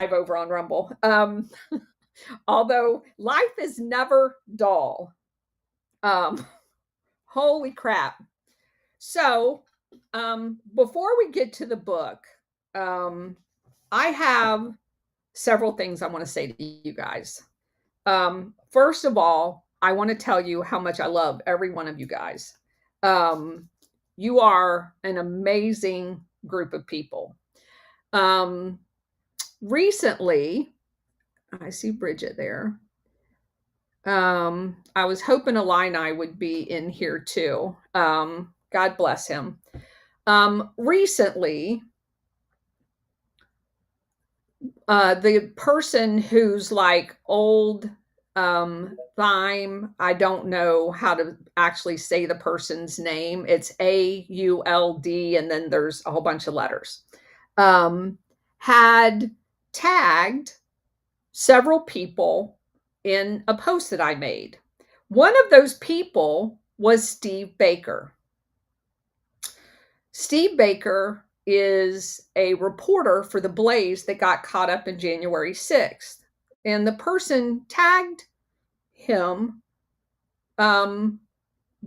over on Rumble. Although life is never dull. Um, Holy crap. So, before we get to the book, um, I have several things I want to say to you guys. First of all, I want to tell you how much I love every one of you guys. Um, you are an amazing group of people. Um, Recently, I see Bridget there. I was hoping Illini would be in here too. God bless him. Recently, the person who's like old Thyme, I don't know how to actually say the person's name. It's AULD, and then there's a whole bunch of letters. Had tagged several people in a post that I made. One of those people was Steve Baker. Steve Baker is a reporter for the Blaze that got caught up in January 6th. And the person tagged him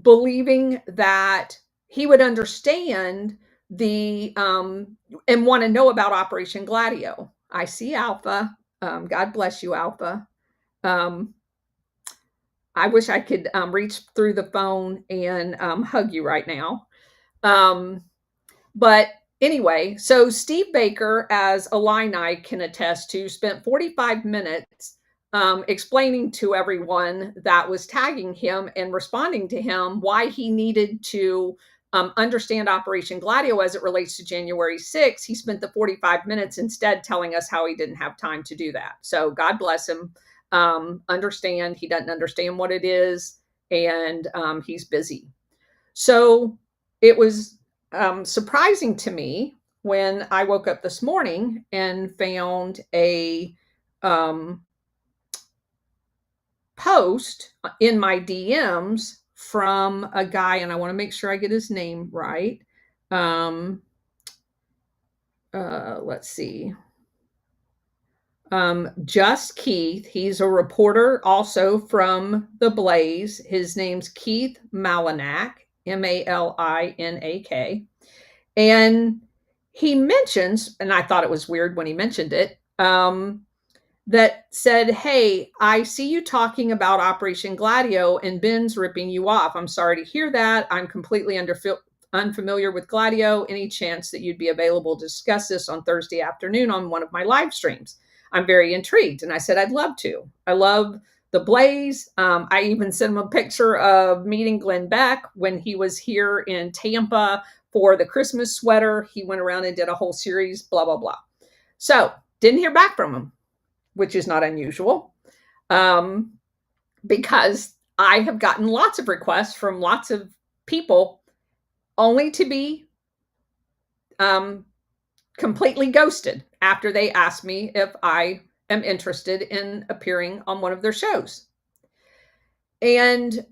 believing that he would understand the and want to know about Operation Gladio. I see Alpha. God bless you, Alpha. I wish I could reach through the phone and hug you right now. But anyway, so Steve Baker, as Illini can attest to, spent 45 minutes explaining to everyone that was tagging him and responding to him why he needed to understand Operation Gladio as it relates to January 6th. He spent the 45 minutes instead telling us how he didn't have time to do that. So God bless him. Understand he doesn't understand what it is, and he's busy. So it was surprising to me when I woke up this morning and found a post in my DMs from a guy, and I want to make sure I get his name right. Let's see. Just Keith. He's a reporter also from the Blaze. His name's Keith Malinak, Malinak. And he mentions, and I thought it was weird when he mentioned it, that said, hey, I see you talking about Operation Gladio and Ben's ripping you off. I'm sorry to hear that. I'm completely unfamiliar with Gladio. Any chance that you'd be available to discuss this on Thursday afternoon on one of my live streams? I'm very intrigued. And I said, I'd love to. I love the Blaze. I even sent him a picture of meeting Glenn Beck when he was here in Tampa for the Christmas sweater. He went around and did a whole series, blah, blah, blah. So didn't hear back from him, which is not unusual, because I have gotten lots of requests from lots of people only to be completely ghosted after they ask me if I am interested in appearing on one of their shows. And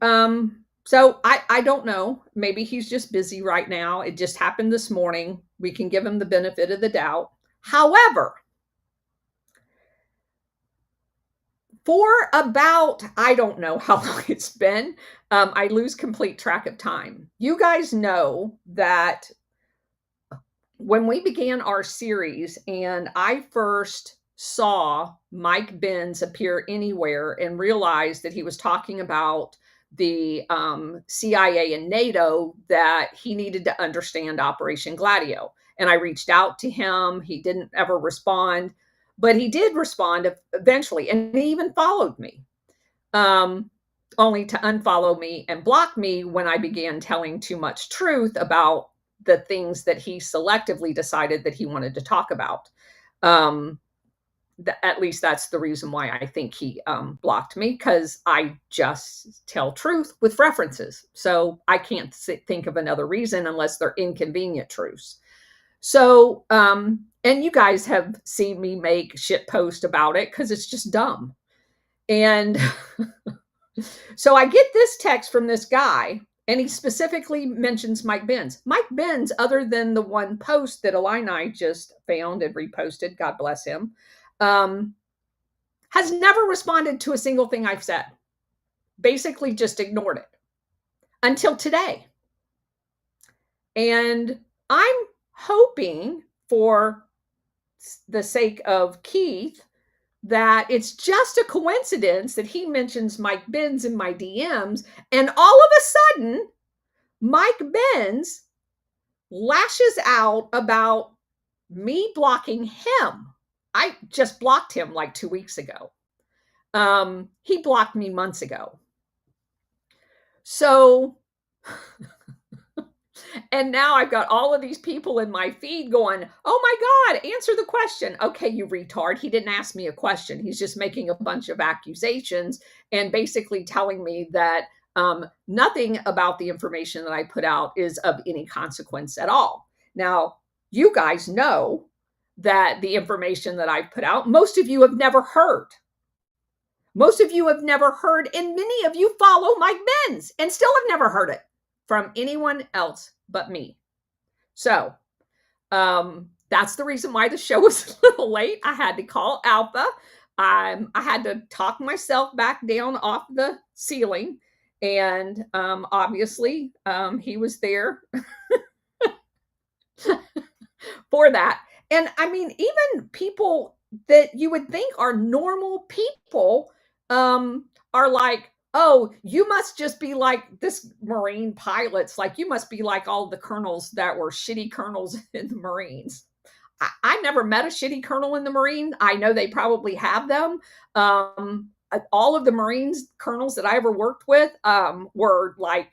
so I don't know. Maybe he's just busy right now. It just happened this morning. We can give him the benefit of the doubt. However, for about, I don't know how long it's been, I lose complete track of time. You guys know that when we began our series and I first saw Mike Benz appear anywhere and realized that he was talking about the CIA and NATO, that he needed to understand Operation Gladio. And I reached out to him. He didn't ever respond, but he did respond eventually, and he even followed me, only to unfollow me and block me when I began telling too much truth about the things that he selectively decided that he wanted to talk about. At least that's the reason why I think he blocked me, because I just tell truth with references. So I can't think of another reason unless they're inconvenient truths. So, and you guys have seen me make shit post about it because it's just dumb. And so I get this text from this guy, and he specifically mentions Mike Benz. Mike Benz, other than the one post that Illini just found and reposted, God bless him, um, has never responded to a single thing I've said. Basically just ignored it until today. And I'm hoping, for the sake of Keith, that it's just a coincidence that he mentions Mike Benz in my DMs, and all of a sudden, Mike Benz lashes out about me blocking him. I just blocked him like 2 weeks ago. He blocked me months ago. So, and now I've got all of these people in my feed going, oh my God, answer the question. Okay, you retard. He didn't ask me a question. He's just making a bunch of accusations and basically telling me that nothing about the information that I put out is of any consequence at all. Now, you guys know that the information that I've put out, most of you have never heard. Most of you have never heard, and many of you follow Mike Benz and still have never heard it from anyone else but me. So that's the reason why the show was a little late. I had to call Alpha. I had to talk myself back down off the ceiling. And obviously, he was there for that. And I mean, even people that you would think are normal people are like, oh, you must just be like this Marine pilots. Like, you must be like all the colonels that were shitty colonels in the Marines. I never met a shitty colonel in the Marine. I know they probably have them. All of the Marines colonels that I ever worked with were like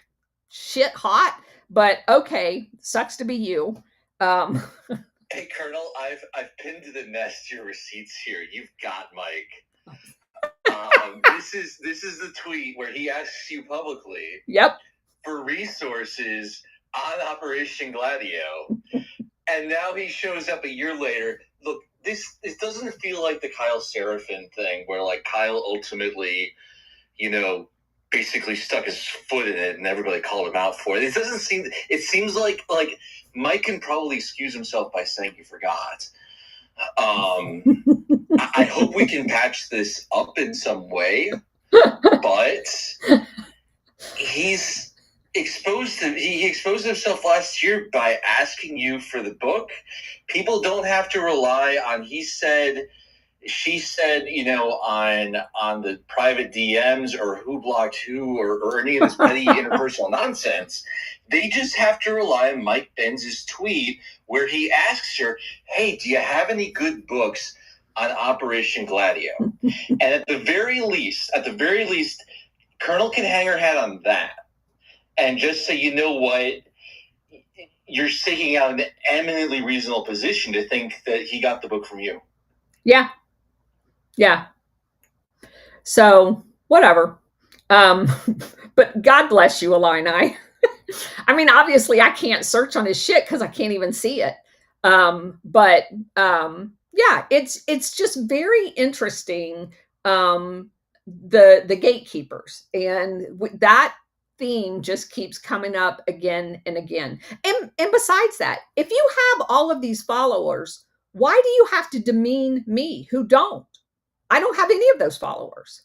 shit hot, but okay, sucks to be you. Hey, Colonel, I've pinned to the nest your receipts here. You've got Mike. This is the tweet where he asks you publicly. Yep. For resources on Operation Gladio, and now he shows up a year later. Look, this doesn't feel like the Kyle Seraphin thing, where like Kyle ultimately, basically stuck his foot in it, and everybody called him out for it. It doesn't seem. It seems like Mike can probably excuse himself by saying he forgot. I hope we can patch this up in some way, but he exposed himself last year by asking you for the book. People don't have to rely on he said, she said, on the private DMs or who blocked who or any of this petty interpersonal nonsense. They just have to rely on Mike Benz's tweet where he asks her, hey, do you have any good books on Operation Gladio? And at the very least, Colonel can hang her hat on that and just say, you know what? You're sticking out an eminently reasonable position to think that he got the book from you. Yeah. Yeah. So whatever. But God bless you, Illini. I mean, obviously I can't search on his shit because I can't even see it. But yeah, it's just very interesting. The gatekeepers, and that theme just keeps coming up again and again. And besides that, if you have all of these followers, why do you have to demean me who don't? I don't have any of those followers.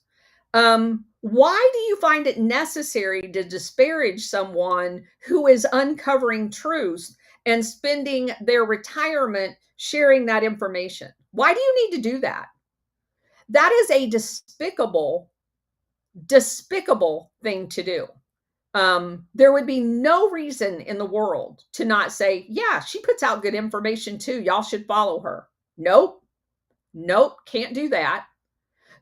Why do you find it necessary to disparage someone who is uncovering truths and spending their retirement sharing that information? Why do you need to do that? That is a despicable thing to do. There would be no reason in the world to not say, yeah, she puts out good information too. Y'all should follow her. Nope, can't do that.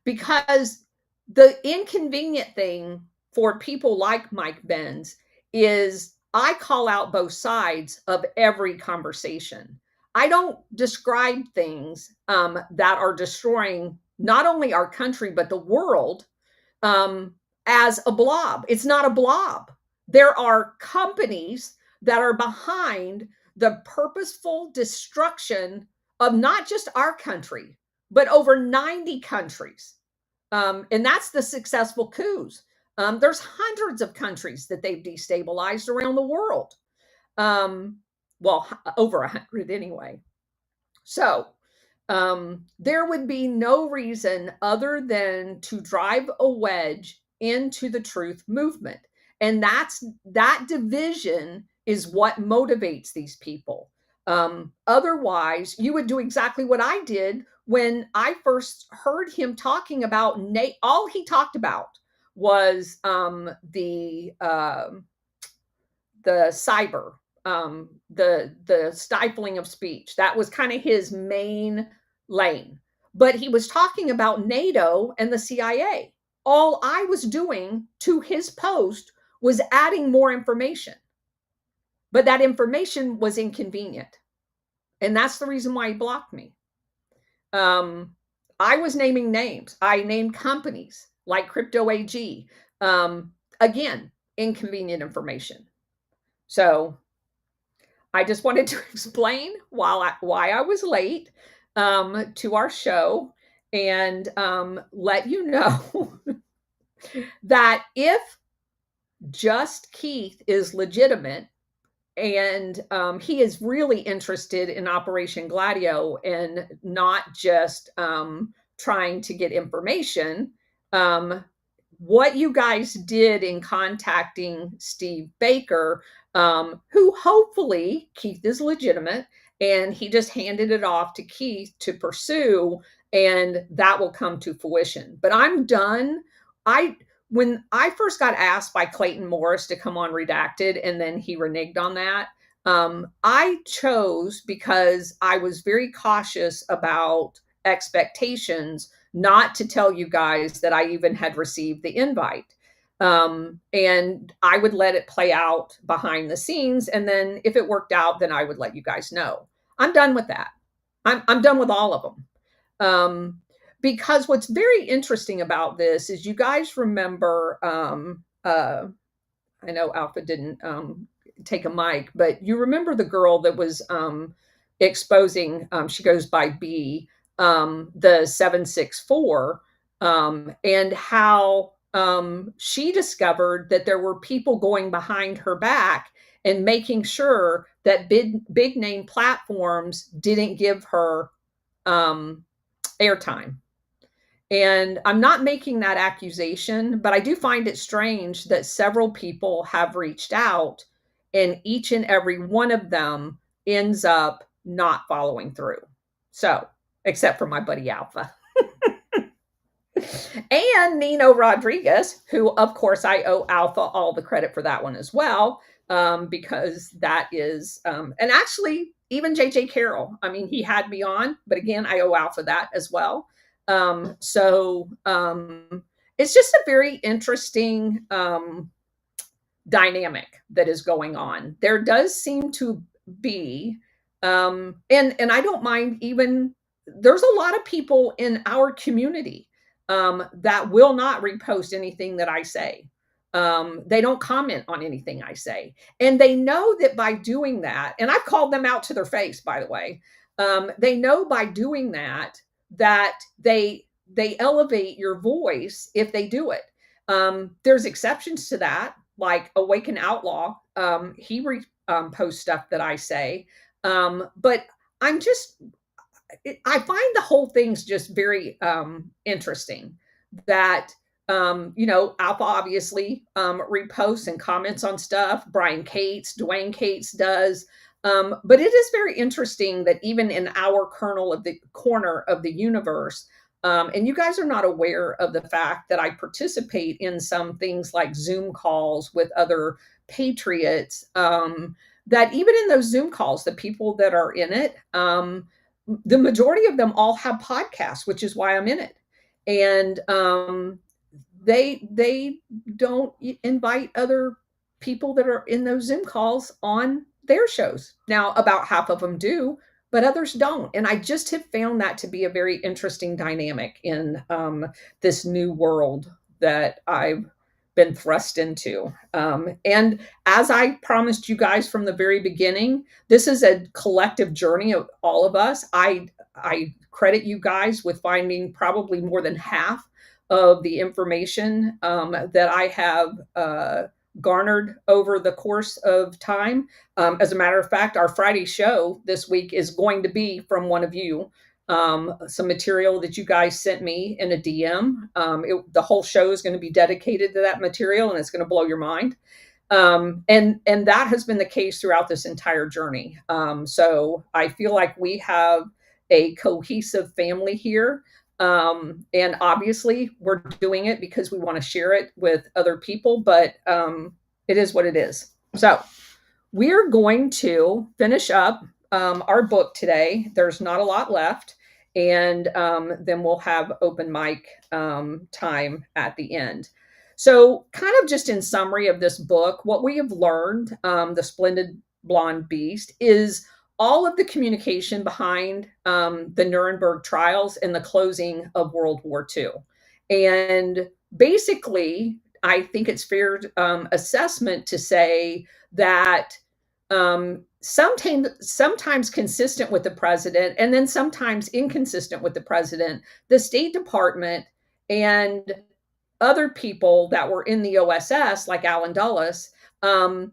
Because the inconvenient thing for people like Mike Benz is I call out both sides of every conversation. I don't describe things that are destroying not only our country, but the world as a blob. It's not a blob. There are companies that are behind the purposeful destruction of not just our country, but over 90 countries. And that's the successful coups. There's hundreds of countries that they've destabilized around the world. Well, over 100 anyway. So there would be no reason other than to drive a wedge into the truth movement. And that division is what motivates these people. Otherwise, you would do exactly what I did when I first heard him talking about Nate. All he talked about was the cyber, the stifling of speech. That was kind of his main lane. But he was talking about NATO and the CIA. All I was doing to his post was adding more information, but that information was inconvenient. And that's the reason why he blocked me. I was naming names. I named companies like Crypto AG. Again, inconvenient information. So I just wanted to explain why I was late to our show and let you know that if Just Keith is legitimate and he is really interested in Operation Gladio and not just trying to get information, what you guys did in contacting Steve Baker, who hopefully Keith is legitimate and he just handed it off to Keith to pursue, and that will come to fruition. But I'm done. When I first got asked by Clayton Morris to come on Redacted and then he reneged on that, I chose, because I was very cautious about expectations, not to tell you guys that I even had received the invite. And I would let it play out behind the scenes. And then if it worked out, then I would let you guys know. I'm done with that. I'm done with all of them. Because what's very interesting about this is, you guys remember, I know Alpha didn't take a mic, but you remember the girl that was exposing, she goes by B, the 764, and how she discovered that there were people going behind her back and making sure that big name platforms didn't give her airtime. And I'm not making that accusation, but I do find it strange that several people have reached out and each and every one of them ends up not following through. So, except for my buddy Alpha. And Nino Rodriguez, who, of course, I owe Alpha all the credit for that one as well, because that is, and actually, even JJ Carroll, I mean, he had me on, but again, I owe Alpha that as well. So it's just a very interesting dynamic that is going on. There does seem to be, and I don't mind, even there's a lot of people in our community that will not repost anything that I say. They don't comment on anything I say. And they know that by doing that, and I've called them out to their face, by the way, they know by doing that they elevate your voice if they do it. There's exceptions to that, like Awaken Outlaw. He posts stuff that I say. But I find the whole thing's just very interesting that, Alpha obviously reposts and comments on stuff. Brian Cates, Dwayne Cates does. But it is very interesting that even in our corner of the universe, and you guys are not aware of the fact that I participate in some things like Zoom calls with other patriots, that even in those Zoom calls, the people that are in it, the majority of them all have podcasts, which is why I'm in it. And they don't invite other people that are in those Zoom calls on their shows. Now, about half of them do, but others don't. And I just have found that to be a very interesting dynamic in this new world that I've been thrust into. And as I promised you guys from the very beginning, this is a collective journey of all of us. I credit you guys with finding probably more than half of the information that I have garnered over the course of time. As a matter of fact, our Friday show this week is going to be from one of you. some material that you guys sent me in a DM. The whole show is going to be dedicated to that material, and it's going to blow your mind. And that has been the case throughout this entire journey. So I feel like we have a cohesive family here. And obviously, we're doing it because we want to share it with other people, but it is what it is. So we're going to finish up our book today. There's not a lot left. And then we'll have open mic time at the end. So, kind of just in summary of this book, what we have learned, The Splendid Blonde Beast, is all of the communication behind the Nuremberg trials and the closing of World War II. And basically, I think it's fair assessment to say that sometimes consistent with the president and then sometimes inconsistent with the president, the State Department and other people that were in the OSS, like Alan Dulles, and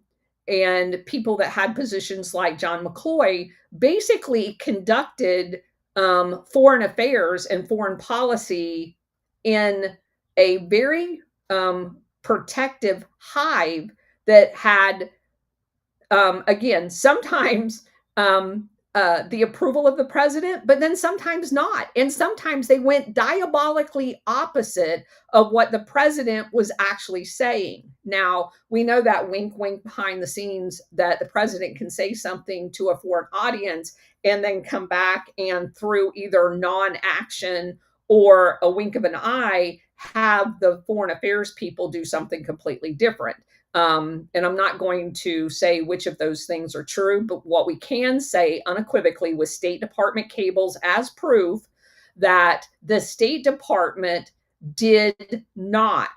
people that had positions like John McCloy, basically conducted foreign affairs and foreign policy in a very protective hive that had, again, sometimes the approval of the president, but then sometimes not. And sometimes they went diabolically opposite of what the president was actually saying. Now, we know that wink, wink behind the scenes that the president can say something to a foreign audience and then come back and through either non-action or a wink of an eye, have the foreign affairs people do something completely different. And I'm not going to say which of those things are true, but what we can say unequivocally with State Department cables as proof that the State Department did not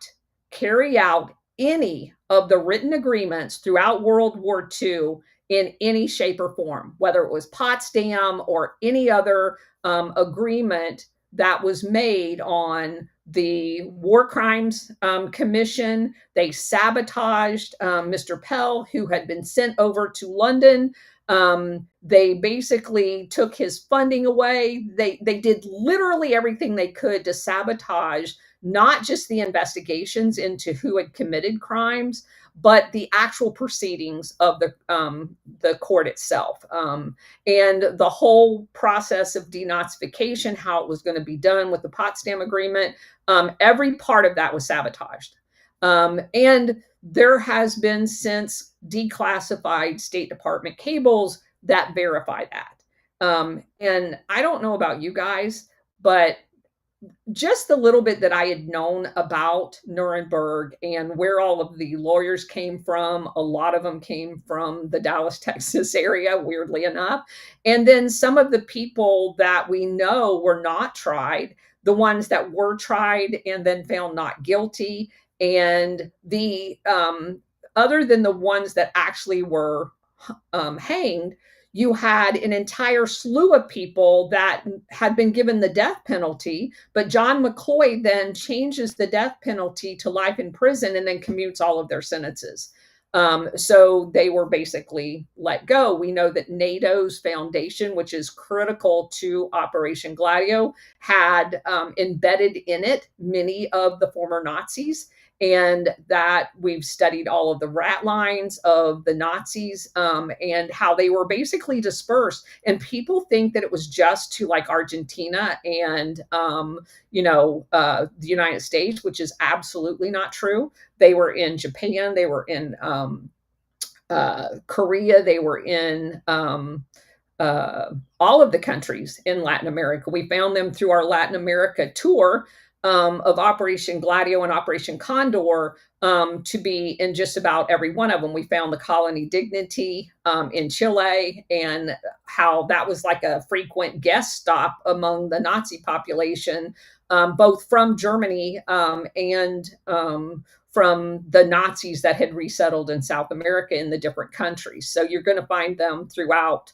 carry out any of the written agreements throughout World War II in any shape or form, whether it was Potsdam or any other agreement that was made on the War Crimes Commission. They sabotaged Mr. Pell, who had been sent over to London. They basically took his funding away. They did literally everything they could to sabotage not just the investigations into who had committed crimes, but the actual proceedings of the court itself, and the whole process of denazification, how it was going to be done with the Potsdam Agreement. Every part of that was sabotaged, and there has been since declassified State Department cables that verify that. And I don't know about you guys, but just the little bit that I had known about Nuremberg and where all of the lawyers came from, a lot of them came from the Dallas, Texas area, weirdly enough. And then some of the people that we know were not tried, the ones that were tried and then found not guilty. And the other than the ones that actually were hanged, you had an entire slew of people that had been given the death penalty, but John McCloy then changes the death penalty to life in prison and then commutes all of their sentences. So they were basically let go. We know that NATO's foundation, which is critical to Operation Gladio, had embedded in it many of the former Nazis, and that we've studied all of the rat lines of the Nazis and how they were basically dispersed. And people think that it was just to like Argentina and, the United States, which is absolutely not true. They were in Japan, they were in Korea, they were in all of the countries in Latin America. We found them through our Latin America tour of Operation Gladio and Operation Condor to be in just about every one of them. We found the colony Dignity in Chile and how that was like a frequent guest stop among the Nazi population, both from Germany and from the Nazis that had resettled in South America in the different countries. So you're going to find them throughout.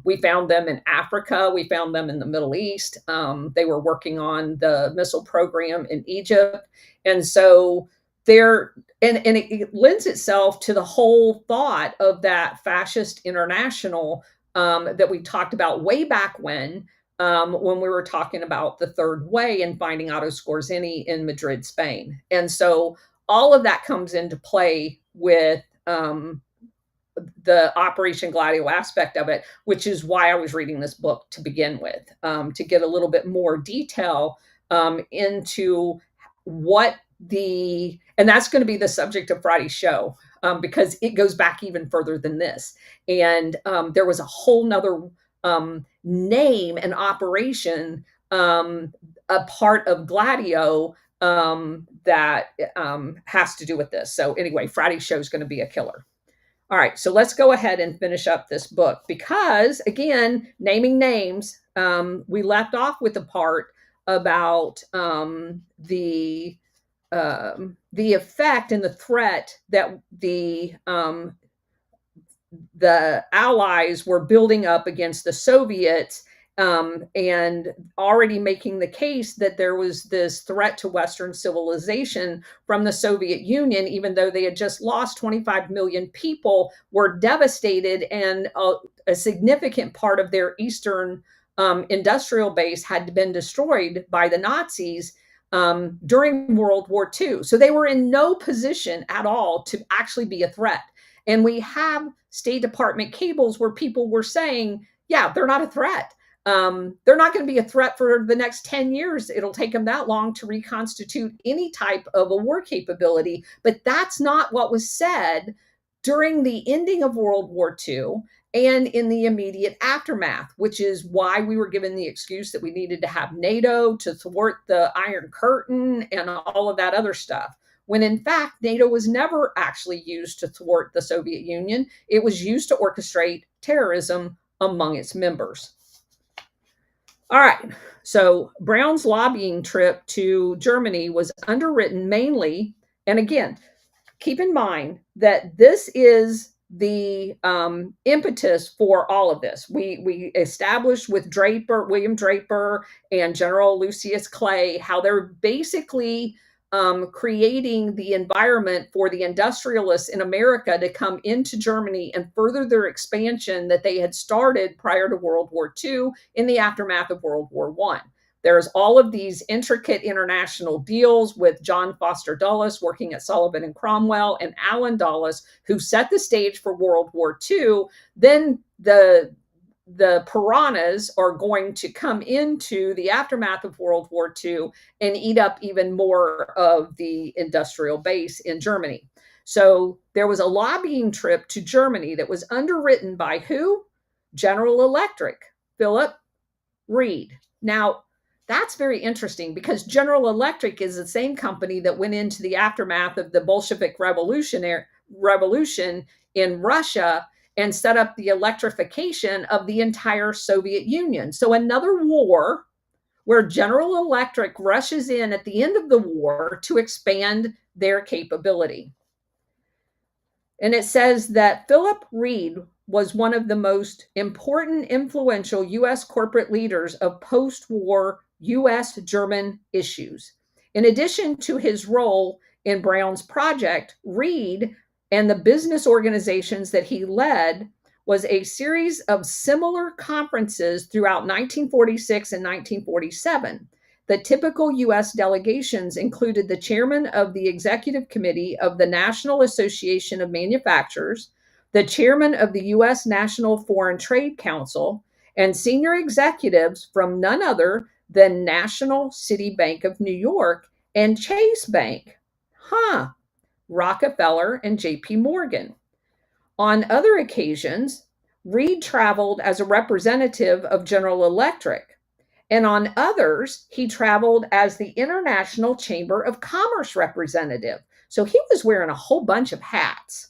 We found them in Africa. We found them in the Middle East. They were working on the missile program in Egypt. And so it lends itself to the whole thought of that fascist international that we talked about way back when, when we were talking about the third way and finding Otto Skorzeny in Madrid, Spain. And so all of that comes into play with the Operation Gladio aspect of it, which is why I was reading this book to begin with, to get a little bit more detail into what and that's going to be the subject of Friday's show, because it goes back even further than this. And there was a whole nother name and operation, a part of Gladio, that has to do with this. So anyway, Friday's show is going to be a killer. All right, so let's go ahead and finish up this book because, again, naming names, we left off with the part about the effect and the threat that the Allies were building up against the Soviets, and already making the case that there was this threat to Western civilization from the Soviet Union, even though they had just lost 25 million people, were devastated, and a significant part of their Eastern industrial base had been destroyed by the Nazis during World War II. So they were in no position at all to actually be a threat. And we have State Department cables where people were saying, yeah, they're not a threat. They're not going to be a threat for the next 10 years. It'll take them that long to reconstitute any type of a war capability. But that's not what was said during the ending of World War II and in the immediate aftermath, which is why we were given the excuse that we needed to have NATO to thwart the Iron Curtain and all of that other stuff. When in fact, NATO was never actually used to thwart the Soviet Union. It was used to orchestrate terrorism among its members. All right, so Brown's lobbying trip to Germany was underwritten mainly, and again, keep in mind that this is the impetus for all of this. We established with William Draper, and General Lucius Clay, how they're basically creating the environment for the industrialists in America to come into Germany and further their expansion that they had started prior to World War II in the aftermath of World War I. There's all of these intricate international deals with John Foster Dulles working at Sullivan and Cromwell, and Allen Dulles, who set the stage for World War II. Then the piranhas are going to come into the aftermath of World War II and eat up even more of the industrial base in Germany. So there was a lobbying trip to Germany that was underwritten by who? General Electric, Philip Reed. Now, that's very interesting because General Electric is the same company that went into the aftermath of the Bolshevik revolution in Russia and set up the electrification of the entire Soviet Union. So another war where General Electric rushes in at the end of the war to expand their capability. And it says that Philip Reed was one of the most important, influential U.S. corporate leaders of post-war U.S.-German issues. In addition to his role in Brown's project, Reed and the business organizations that he led was a series of similar conferences throughout 1946 and 1947. The typical U.S. delegations included the chairman of the executive committee of the National Association of Manufacturers, the chairman of the U.S. National Foreign Trade Council, and senior executives from none other than National City Bank of New York and Chase Bank. Rockefeller and J.P. Morgan. On other occasions, Reed traveled as a representative of General Electric, and on others, he traveled as the International Chamber of Commerce representative. So he was wearing a whole bunch of hats.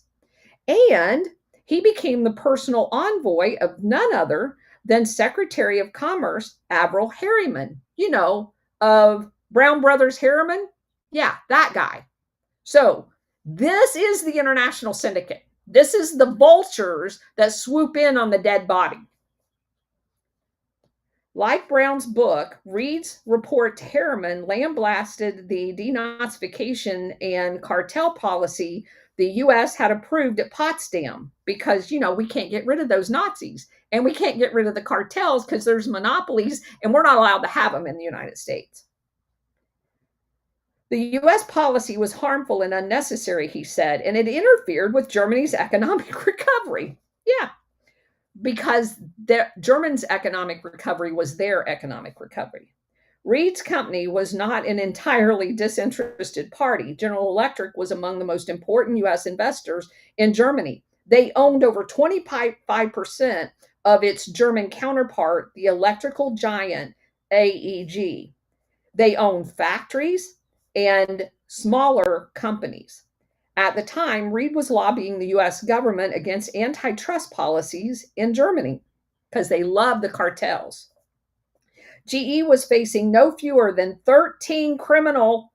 And he became the personal envoy of none other than Secretary of Commerce Averell Harriman, of Brown Brothers Harriman. Yeah, that guy. So this is the international syndicate. This is the vultures that swoop in on the dead body. Like Brown's book, Reed's report to Harriman lambasted the denazification and cartel policy the U.S. had approved at Potsdam because, we can't get rid of those Nazis and we can't get rid of the cartels because there's monopolies and we're not allowed to have them in the United States. The U.S. policy was harmful and unnecessary, he said, and it interfered with Germany's economic recovery. Yeah, because Germans' economic recovery was their economic recovery. Reed's company was not an entirely disinterested party. General Electric was among the most important U.S. investors in Germany. They owned over 25% of its German counterpart, the electrical giant AEG. They owned factories and smaller companies. At the time, Reed was lobbying the US government against antitrust policies in Germany because they loved the cartels. GE was facing no fewer than 13 criminal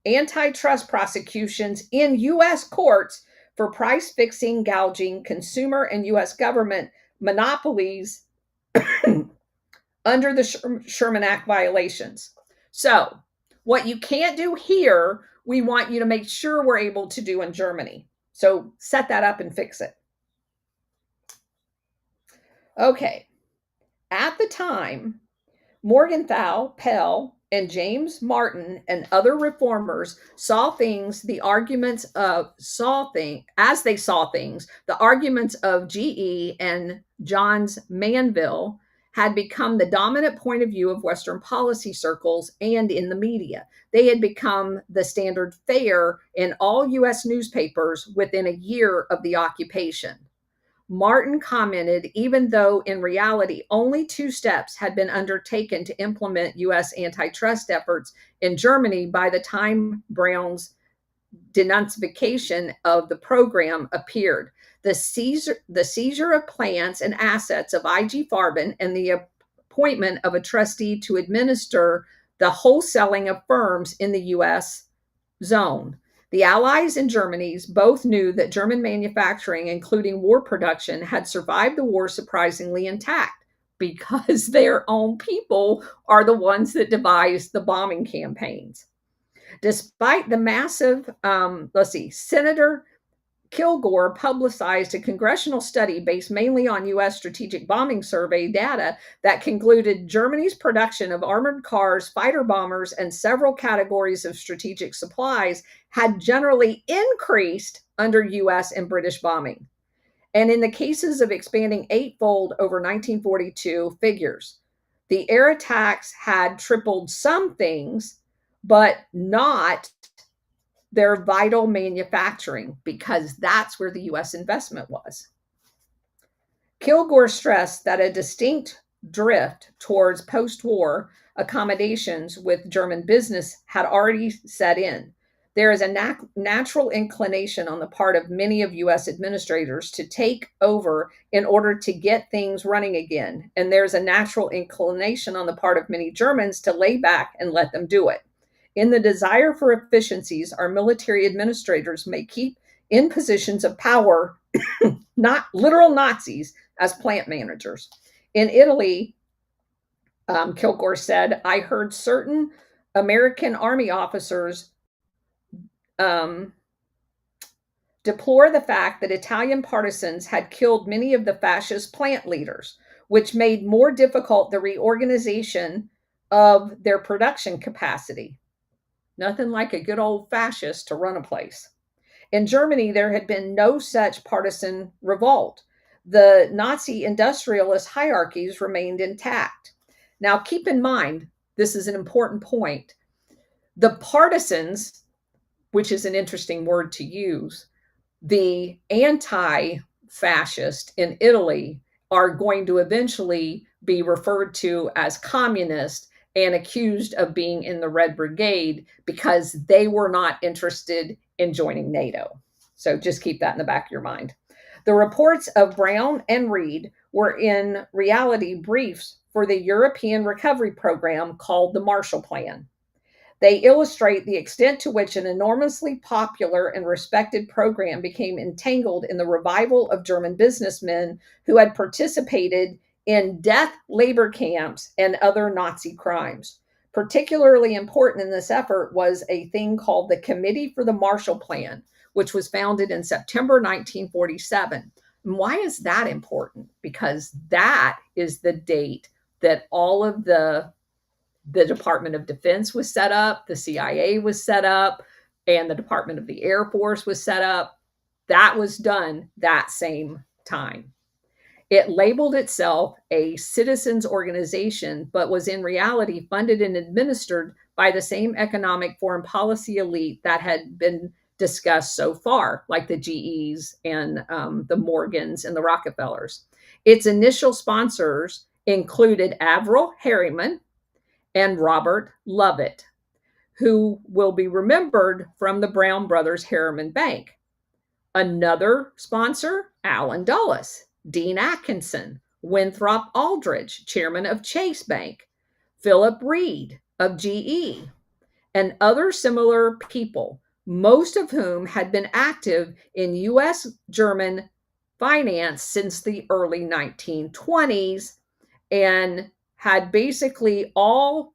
antitrust prosecutions in US courts for price fixing, gouging, consumer and US government monopolies under the Sherman Act violations. So, what you can't do here, we want you to make sure we're able to do in Germany. So set that up and fix it. Okay. At the time, Morgenthau, Pell, and James Martin and other reformers saw things, the arguments of the arguments of GE and Johns Manville had become the dominant point of view of Western policy circles and in the media. They had become the standard fare in all US newspapers within a year of the occupation. Martin commented, even though in reality only 2 steps had been undertaken to implement US antitrust efforts in Germany by the time Brown's denunciation of the program appeared. The seizure of plants and assets of IG Farben and the appointment of a trustee to administer the wholesaling of firms in the US zone. The Allies and Germany's both knew that German manufacturing, including war production, had survived the war surprisingly intact because their own people are the ones that devised the bombing campaigns. Despite the massive, Senator Kilgore publicized a congressional study based mainly on U.S. strategic bombing survey data that concluded Germany's production of armored cars, fighter bombers, and several categories of strategic supplies had generally increased under U.S. and British bombing. And in the cases of expanding eightfold over 1942 figures, the air attacks had tripled some things, but not their vital manufacturing, because that's where the US investment was. Kilgore stressed that a distinct drift towards post-war accommodations with German business had already set in. There is a natural inclination on the part of many of US administrators to take over in order to get things running again. And there's a natural inclination on the part of many Germans to lay back and let them do it. In the desire for efficiencies, our military administrators may keep in positions of power, not literal Nazis, as plant managers. In Italy, Kilgore said, I heard certain American Army officers deplore the fact that Italian partisans had killed many of the fascist plant leaders, which made more difficult the reorganization of their production capacity. Nothing like a good old fascist to run a place. In Germany, there had been no such partisan revolt. The Nazi industrialist hierarchies remained intact. Now, keep in mind, this is an important point. The partisans, which is an interesting word to use, the anti-fascist in Italy are going to eventually be referred to as communist and accused of being in the Red Brigade because they were not interested in joining NATO. So just keep that in the back of your mind. The reports of Brown and Reed were in reality briefs for the European recovery program called the Marshall Plan. They illustrate the extent to which an enormously popular and respected program became entangled in the revival of German businessmen who had participated in death labor camps and other Nazi crimes. Particularly important in this effort was a thing called the Committee for the Marshall Plan, which was founded in September 1947. And why is that important? Because that is the date that all of the Department of Defense was set up, the CIA was set up, and the Department of the Air Force was set up. That was done that same time. It labeled itself a citizens organization, but was in reality funded and administered by the same economic foreign policy elite that had been discussed so far, like the GEs and the Morgans and the Rockefellers. Its initial sponsors included Averell Harriman and Robert Lovett, who will be remembered from the Brown Brothers Harriman Bank. Another sponsor, Allen Dulles, Dean Atkinson, Winthrop Aldrich, chairman of Chase Bank, Philip Reed of GE, and other similar people, most of whom had been active in U.S. German finance since the early 1920s and had basically all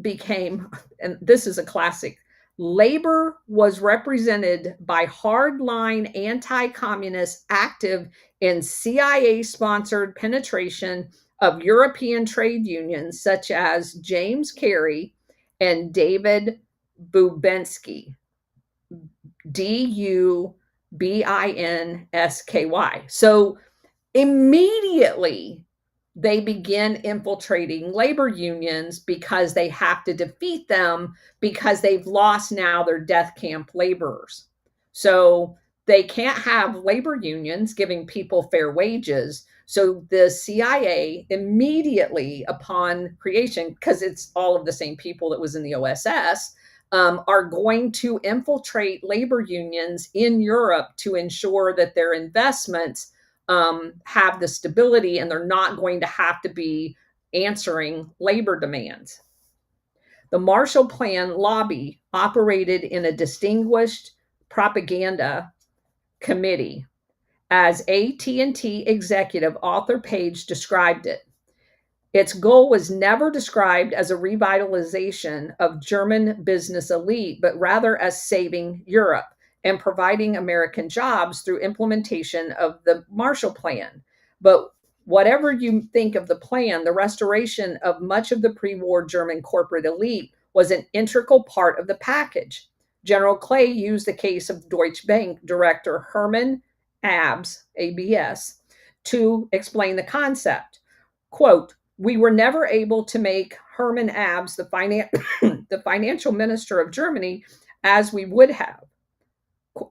became, and this is a classic, labor was represented by hardline anti-communists active in CIA-sponsored penetration of European trade unions such as James Carey and David Bubinsky, Dubinsky. So immediately they begin infiltrating labor unions because they have to defeat them because they've lost now their death camp laborers. So they can't have labor unions giving people fair wages. So the CIA immediately upon creation, because it's all of the same people that was in the OSS, are going to infiltrate labor unions in Europe to ensure that their investments have the stability and they're not going to have to be answering labor demands. The Marshall Plan lobby operated in a distinguished propaganda committee. As AT&T executive Arthur Page described it, its goal was never described as a revitalization of German business elite, but rather as saving Europe and providing American jobs through implementation of the Marshall Plan. But whatever you think of the plan, the restoration of much of the pre-war German corporate elite was an integral part of the package. General Clay used the case of Deutsche Bank director Hermann Abs, ABS, to explain the concept. Quote, "We were never able to make Hermann Abs the financial minister of Germany as we would have,"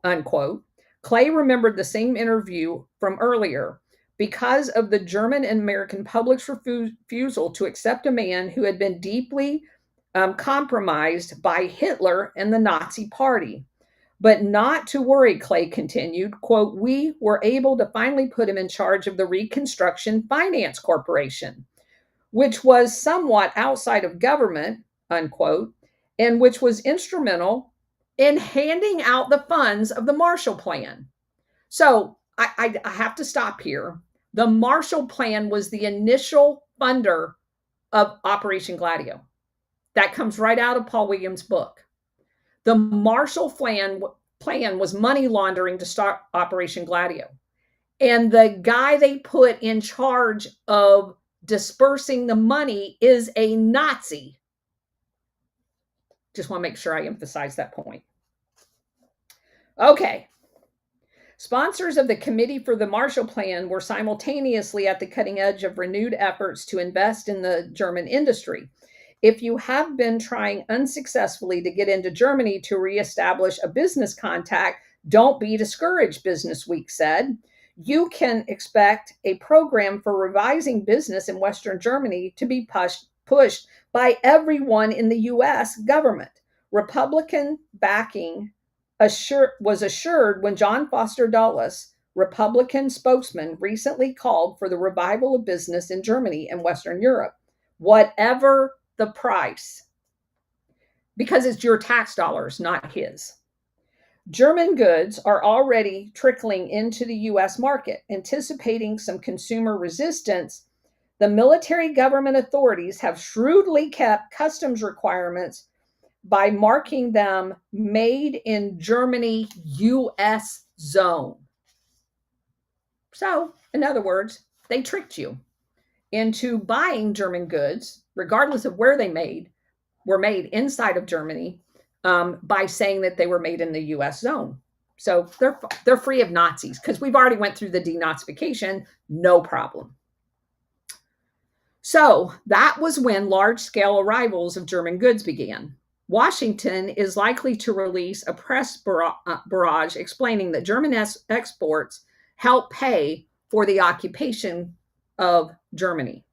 unquote. Clay remembered the same interview from earlier. Because of the German and American public's refusal to accept a man who had been deeply compromised by Hitler and the Nazi Party. But not to worry, Clay continued, quote, "We were able to finally put him in charge of the Reconstruction Finance Corporation, which was somewhat outside of government," unquote, and which was instrumental in handing out the funds of the Marshall Plan. So I have to stop here. The Marshall Plan was the initial funder of Operation Gladio. That comes right out of Paul Williams' book. The Marshall Plan was money laundering to start Operation Gladio. And the guy they put in charge of dispersing the money is a Nazi. Just want to make sure I emphasize that point. Okay. Sponsors of the Committee for the Marshall Plan were simultaneously at the cutting edge of renewed efforts to invest in the German industry. If you have been trying unsuccessfully to get into Germany to reestablish a business contact, don't be discouraged, Business Week said. You can expect a program for revising business in Western Germany to be pushed by everyone in the U.S. government. Republican backing was assured when John Foster Dulles, Republican spokesman, recently called for the revival of business in Germany and Western Europe, whatever the price, because it's your tax dollars, not his. German goods are already trickling into the U.S. market. Anticipating some consumer resistance, The military government authorities have shrewdly kept customs requirements by marking them made in Germany, US zone. So, in other words, they tricked you into buying German goods, regardless of where they were made inside of Germany, by saying that they were made in the U.S. zone. So they're free of Nazis because we've already went through the denazification, no problem. So that was when large-scale arrivals of German goods began. Washington is likely to release a press barrage explaining that German exports helped pay for the occupation of Germany.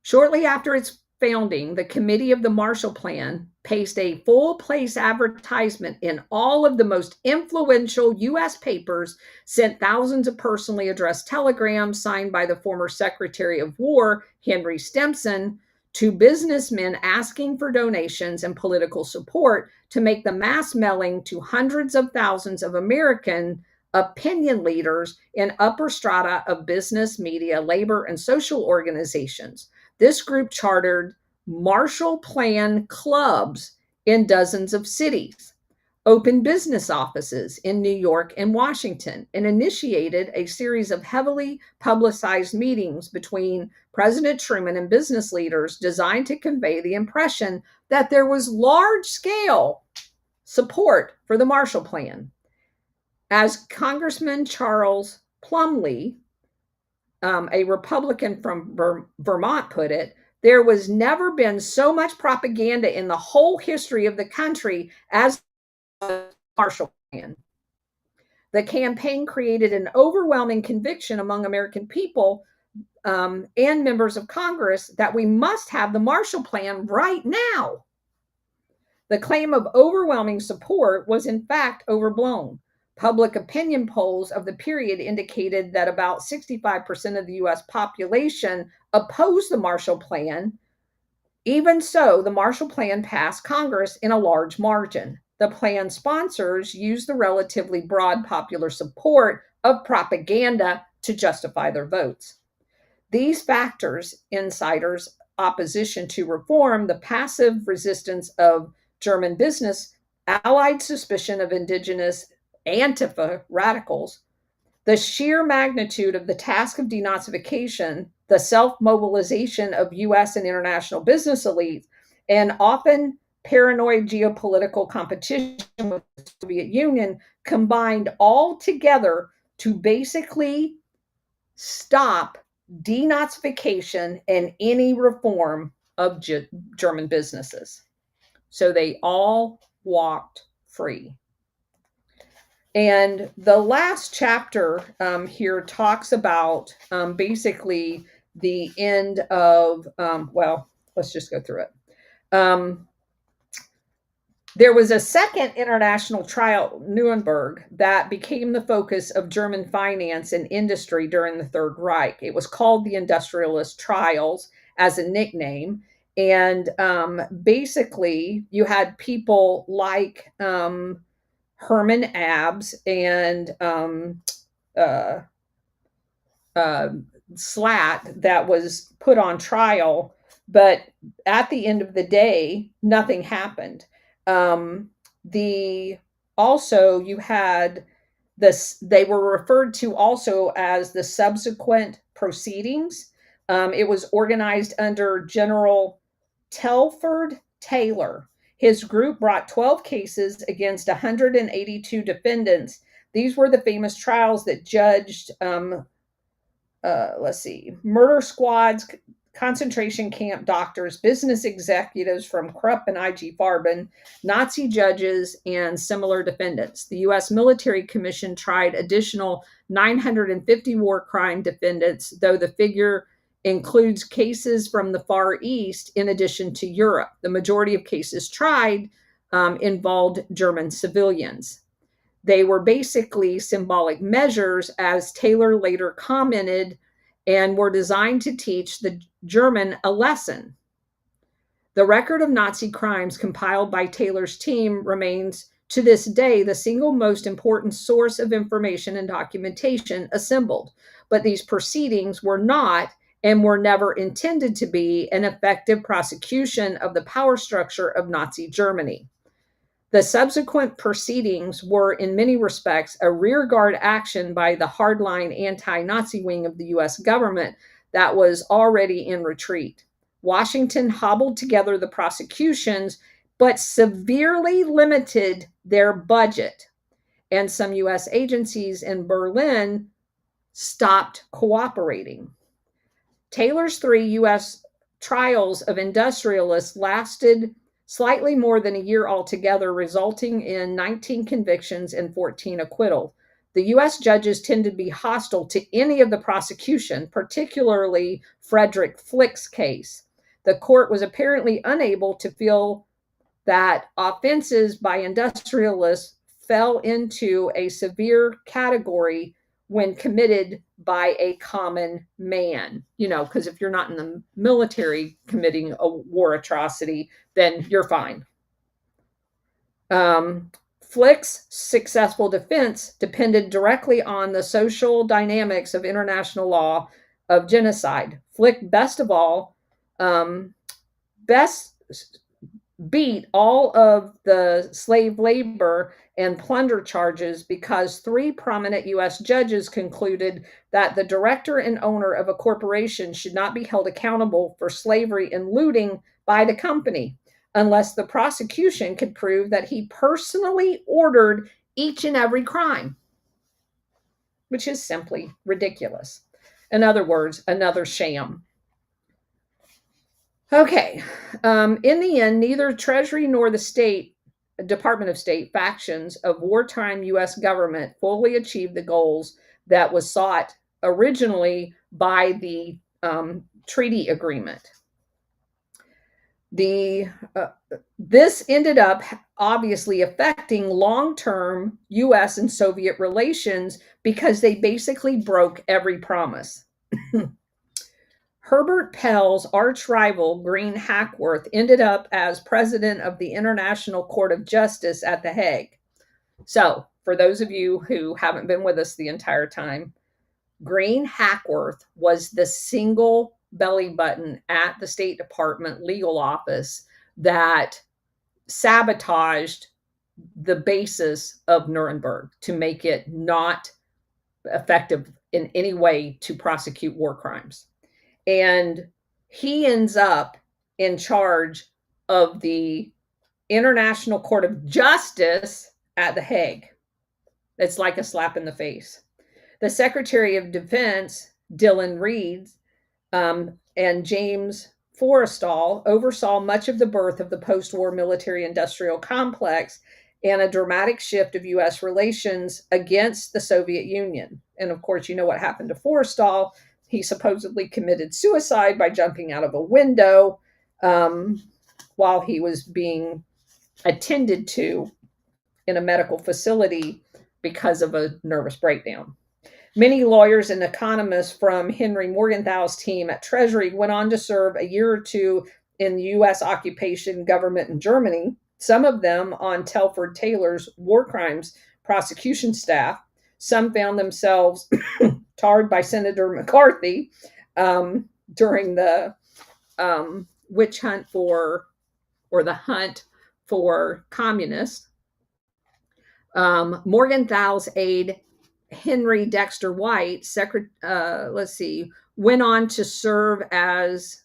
Shortly after its founding, the Committee of the Marshall Plan pasted a full-place advertisement in all of the most influential U.S. papers, sent thousands of personally addressed telegrams signed by the former Secretary of War, Henry Stimson, to businessmen asking for donations and political support to make the mass mailing to hundreds of thousands of American opinion leaders in upper strata of business, media, labor, and social organizations. This group chartered Marshall Plan clubs in dozens of cities, opened business offices in New York and Washington, and initiated a series of heavily publicized meetings between President Truman and business leaders designed to convey the impression that there was large-scale support for the Marshall Plan. As Congressman Charles Plumlee, a Republican from Vermont, put it, there was never been so much propaganda in the whole history of the country as the Marshall Plan. The campaign created an overwhelming conviction among American people and members of Congress that we must have the Marshall Plan right now. The claim of overwhelming support was in fact overblown. Public opinion polls of the period indicated that about 65% of the U.S. population opposed the Marshall Plan. Even so, the Marshall Plan passed Congress in a large margin. The plan sponsors used the relatively broad popular support of propaganda to justify their votes. These factors, insiders' opposition to reform, the passive resistance of German business, allied suspicion of indigenous Antifa radicals, the sheer magnitude of the task of denazification, the self-mobilization of U.S. and international business elites, and often paranoid geopolitical competition with the Soviet Union combined all together to basically stop denazification and any reform of German businesses. So they all walked free. And the last chapter here talks about basically the end of, well, let's just go through it. There was a second international trial, Nuremberg, that became the focus of German finance and industry during the Third Reich. It was called the Industrialist Trials as a nickname. And basically, you had people like Herman Abs and Slat that was put on trial, but at the end of the day, nothing happened. Also you had this, they were referred to also as the subsequent proceedings. It was organized under General Telford Taylor. His group brought 12 cases against 182 defendants. These were the famous trials that judged, murder squads, concentration camp doctors, business executives from Krupp and IG Farben, Nazi judges, and similar defendants. The U.S. Military Commission tried additional 950 war crime defendants, though the figure includes cases from the Far East in addition to Europe. The majority of cases tried involved German civilians. They were basically symbolic measures, as Taylor later commented, and were designed to teach the German a lesson. The record of Nazi crimes compiled by Taylor's team remains to this day the single most important source of information and documentation assembled. But these proceedings were not, and were never intended to be an effective prosecution of the power structure of Nazi Germany. The subsequent proceedings were, in many respects, a rearguard action by the hardline anti Nazi wing of the US government that was already in retreat. Washington hobbled together the prosecutions, but severely limited their budget. And some US agencies in Berlin stopped cooperating. Taylor's 3 US trials of industrialists lasted slightly more than a year altogether, resulting in 19 convictions and 14 acquittals. The US judges tended to be hostile to any of the prosecution, particularly Frederick Flick's case. The court was apparently unable to feel that offenses by industrialists fell into a severe category when committed by a common man. Because if you're not in the military committing a war atrocity, then you're fine. Flick's successful defense depended directly on the social dynamics of international law of genocide. Flick, best of all, beat all of the slave labor and plunder charges because 3 prominent U.S. judges concluded that the director and owner of a corporation should not be held accountable for slavery and looting by the company unless the prosecution could prove that he personally ordered each and every crime, which is simply ridiculous. In other words, another sham. Okay. In the end, neither Treasury nor the Department of State factions of wartime U.S. government fully achieved the goals that was sought originally by the treaty agreement. This ended up obviously affecting long-term U.S. and Soviet relations because they basically broke every promise. Herbert Pell's arch rival, Green Hackworth, ended up as president of the International Court of Justice at The Hague. So, for those of you who haven't been with us the entire time, Green Hackworth was the single belly button at the State Department legal office that sabotaged the basis of Nuremberg to make it not effective in any way to prosecute war crimes. And he ends up in charge of the International Court of Justice at The Hague. It's like a slap in the face. The Secretary of Defense, Dylan Reed, and James Forrestal oversaw much of the birth of the post-war military-industrial complex and a dramatic shift of U.S. relations against the Soviet Union. And of course, you know what happened to Forrestal. He supposedly committed suicide by jumping out of a window while he was being attended to in a medical facility because of a nervous breakdown. Many lawyers and economists from Henry Morgenthal's team at Treasury went on to serve a year or two in the U.S. occupation government in Germany, some of them on Telford Taylor's war crimes prosecution staff. Some found themselves tarred by Senator McCarthy during the witch hunt or the hunt for communists. Morgenthal's aide, Henry Dexter White, went on to serve as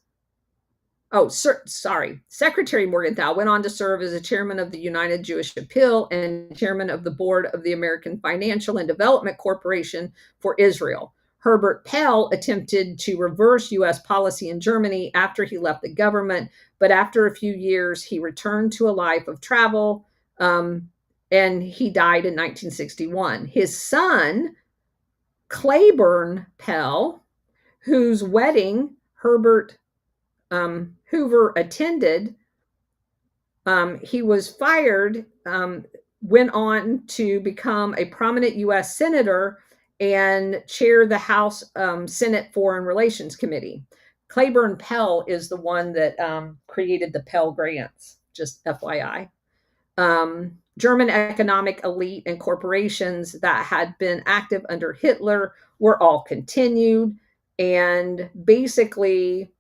Secretary Morgenthau went on to serve as a chairman of the United Jewish Appeal and chairman of the board of the American Financial and Development Corporation for Israel. Herbert Pell attempted to reverse U.S. policy in Germany after he left the government, but after a few years, he returned to a life of travel, and he died in 1961. His son, Claiborne Pell, whose wedding Herbert Hoover attended, he was fired, went on to become a prominent U.S. senator and chair the House Senate Foreign Relations Committee. Claiborne Pell is the one that created the Pell Grants, just FYI. German economic elite and corporations that had been active under Hitler were all continued. And basically,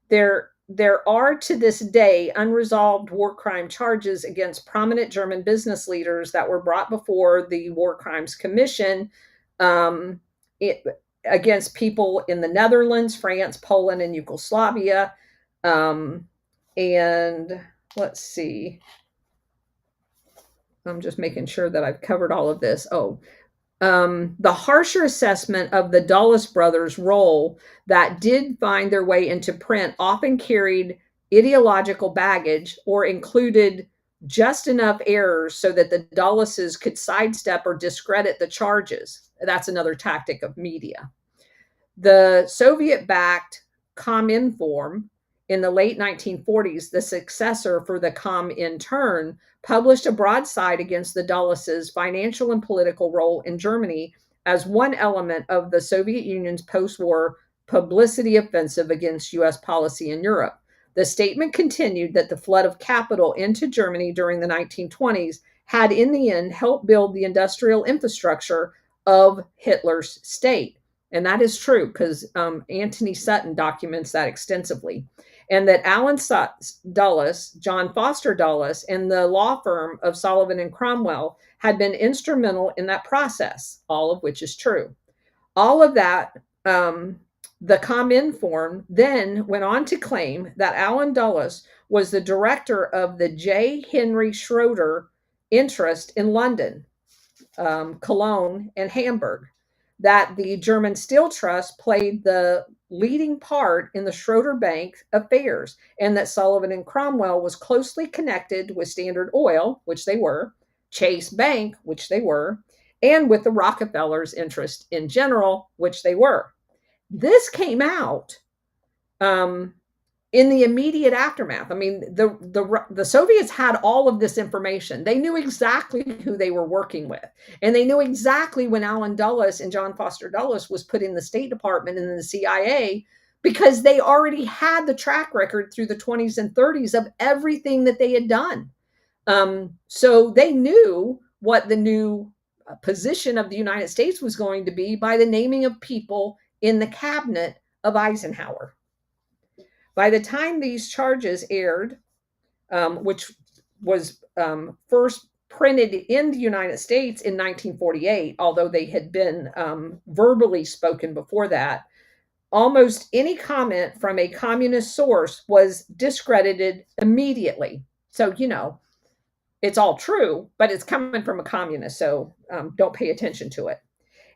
there are to this day unresolved war crime charges against prominent German business leaders that were brought before the War Crimes Commission, um, it, against people in the Netherlands, France, Poland, and Yugoslavia. Um, and let's see. I'm just making sure that I've covered all of this. The harsher assessment of the Dulles brothers' role that did find their way into print often carried ideological baggage or included just enough errors so that the Dulleses could sidestep or discredit the charges. That's another tactic of media. The Soviet backed Cominform in the late 1940s, the successor for the Comintern, published a broadside against the Dulles' financial and political role in Germany as one element of the Soviet Union's post war publicity offensive against US policy in Europe. The statement continued that the flood of capital into Germany during the 1920s had, in the end, helped build the industrial infrastructure of Hitler's state. And that is true because Anthony Sutton documents that extensively. And that Alan Dulles, John Foster Dulles, and the law firm of Sullivan and Cromwell had been instrumental in that process, all of which is true. All of that, the Cominform then went on to claim that Alan Dulles was the director of the J. Henry Schroeder interest in London, Cologne, and Hamburg, that the German Steel Trust played the leading part in the Schroeder Bank affairs, and that Sullivan and Cromwell was closely connected with Standard Oil, which they were, Chase Bank, which they were, and with the Rockefellers' interest in general, which they were. This came out in the immediate aftermath. I mean, the Soviets had all of this information. They knew exactly who they were working with. And they knew exactly when Alan Dulles and John Foster Dulles was put in the State Department and in the CIA, because they already had the track record through the 20s and 30s of everything that they had done. So they knew what the new position of the United States was going to be by the naming of people in the cabinet of Eisenhower. By the time these charges aired, which was first printed in the United States in 1948, although they had been verbally spoken before that, almost any comment from a communist source was discredited immediately. So, it's all true, but it's coming from a communist, so don't pay attention to it.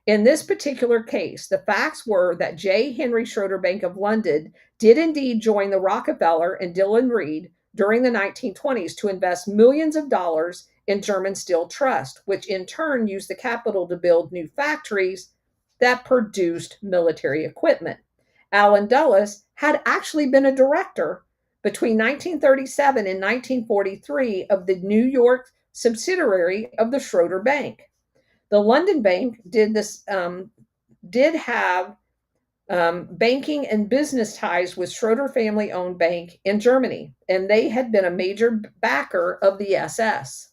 In this particular case, the facts were that J. Henry Schroeder Bank of London did indeed join the Rockefeller and Dillon Reed during the 1920s to invest millions of dollars in German Steel Trust, which in turn used the capital to build new factories that produced military equipment. Alan Dulles had actually been a director between 1937 and 1943 of the New York subsidiary of the Schroeder Bank. The London Bank did have banking and business ties with Schroeder family-owned bank in Germany, and they had been a major backer of the SS.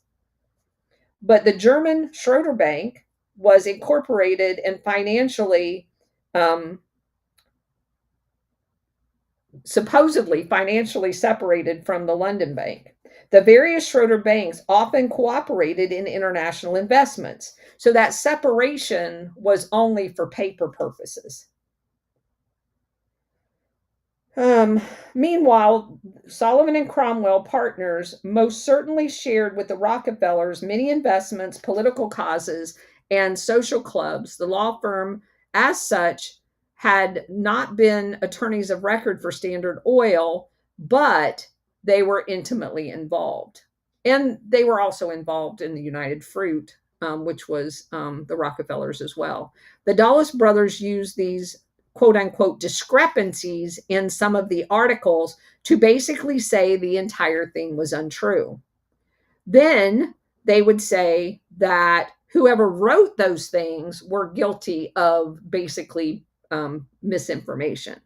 But the German Schroeder Bank was incorporated and supposedly financially separated from the London Bank. The various Schroeder banks often cooperated in international investments, so that separation was only for paper purposes. Meanwhile, Sullivan and Cromwell partners most certainly shared with the Rockefellers many investments, political causes, and social clubs. The law firm, as such, had not been attorneys of record for Standard Oil, but they were intimately involved. And they were also involved in the United Fruit, which was the Rockefellers as well. The Dulles brothers used these quote unquote discrepancies in some of the articles to basically say the entire thing was untrue. Then they would say that whoever wrote those things were guilty of basically misinformation.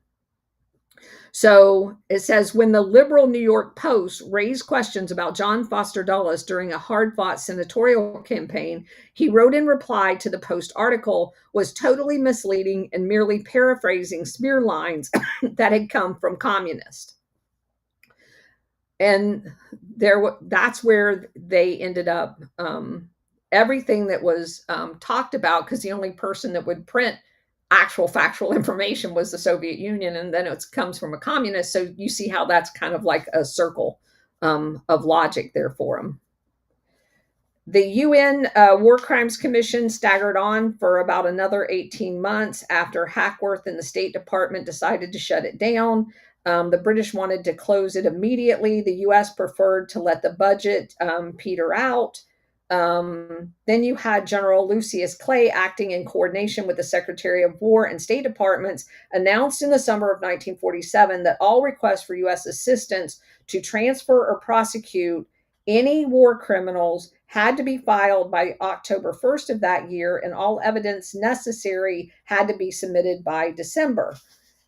So it says when the liberal New York Post raised questions about John Foster Dulles during a hard fought senatorial campaign, he wrote in reply to the Post article was totally misleading and merely paraphrasing smear lines that had come from communists. And that's where they ended up. Everything that was talked about, because the only person that would print actual factual information was the Soviet Union, and then it comes from a communist. So you see how that's kind of like a circle of logic there for them. The UN War Crimes Commission staggered on for about another 18 months after Hackworth and the State Department decided to shut it down. The British wanted to close it immediately. The US preferred to let the budget peter out. Then you had General Lucius Clay acting in coordination with the Secretary of War and State Departments, announced in the summer of 1947 that all requests for U.S. assistance to transfer or prosecute any war criminals had to be filed by October 1st of that year, and all evidence necessary had to be submitted by December.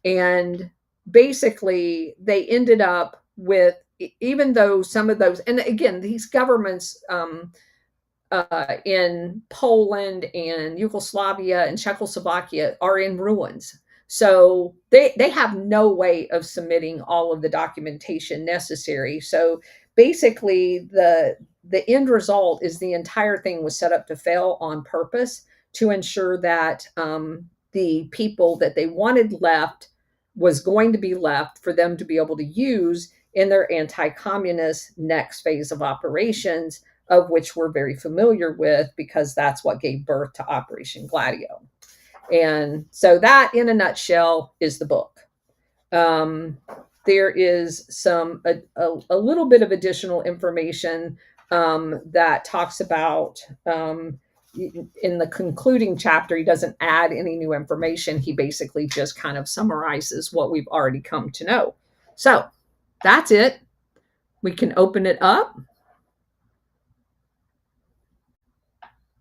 And basically, they ended up with, even though some of those, and again, these governments in Poland and Yugoslavia and Czechoslovakia are in ruins. So they have no way of submitting all of the documentation necessary. So basically, the end result is the entire thing was set up to fail on purpose to ensure that the people that they wanted left was going to be left for them to be able to use in their anti-communist next phase of operations, of which we're very familiar with because that's what gave birth to Operation Gladio. And so that, in a nutshell, is the book. There is a little bit of additional information that talks about, in the concluding chapter, he doesn't add any new information. He basically just kind of summarizes what we've already come to know. So that's it. We can open it up.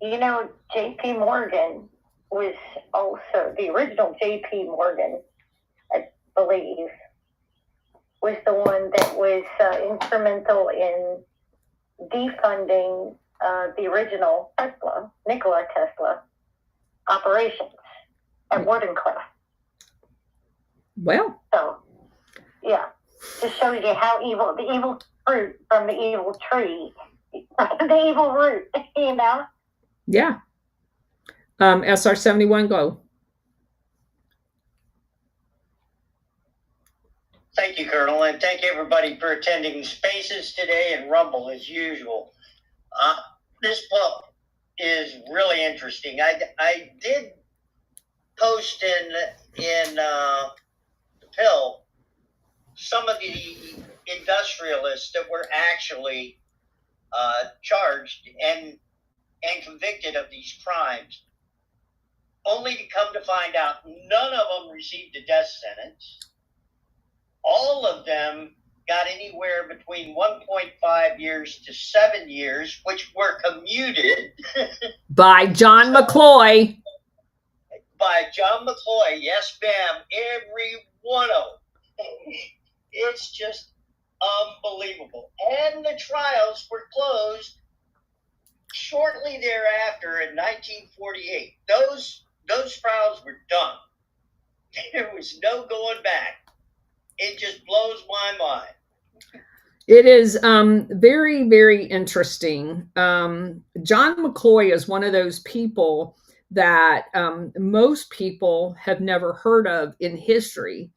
You know, J.P. Morgan was also, the original J.P. Morgan, I believe, was the one that was instrumental in defunding the original Tesla, Nikola Tesla, operations at Wardenclyffe. Well. So, yeah, just shows you how evil, the evil fruit from the evil tree, the evil root, you know? Yeah. SR71, go. Thank you, Colonel, and thank everybody for attending Spaces today and Rumble as usual. This book is really interesting. I did post in the Pill some of the industrialists that were actually charged and convicted of these crimes, only to come to find out none of them received a death sentence. All of them got anywhere between 1.5 years to 7 years, which were commuted by John McCloy. By John McCloy, yes, ma'am, every one of them. It's just unbelievable. And the trials were closed shortly thereafter in 1948. Those trials were done. There was no going back. It just blows my mind. It is very, very interesting. John McCloy is one of those people that most people have never heard of in history,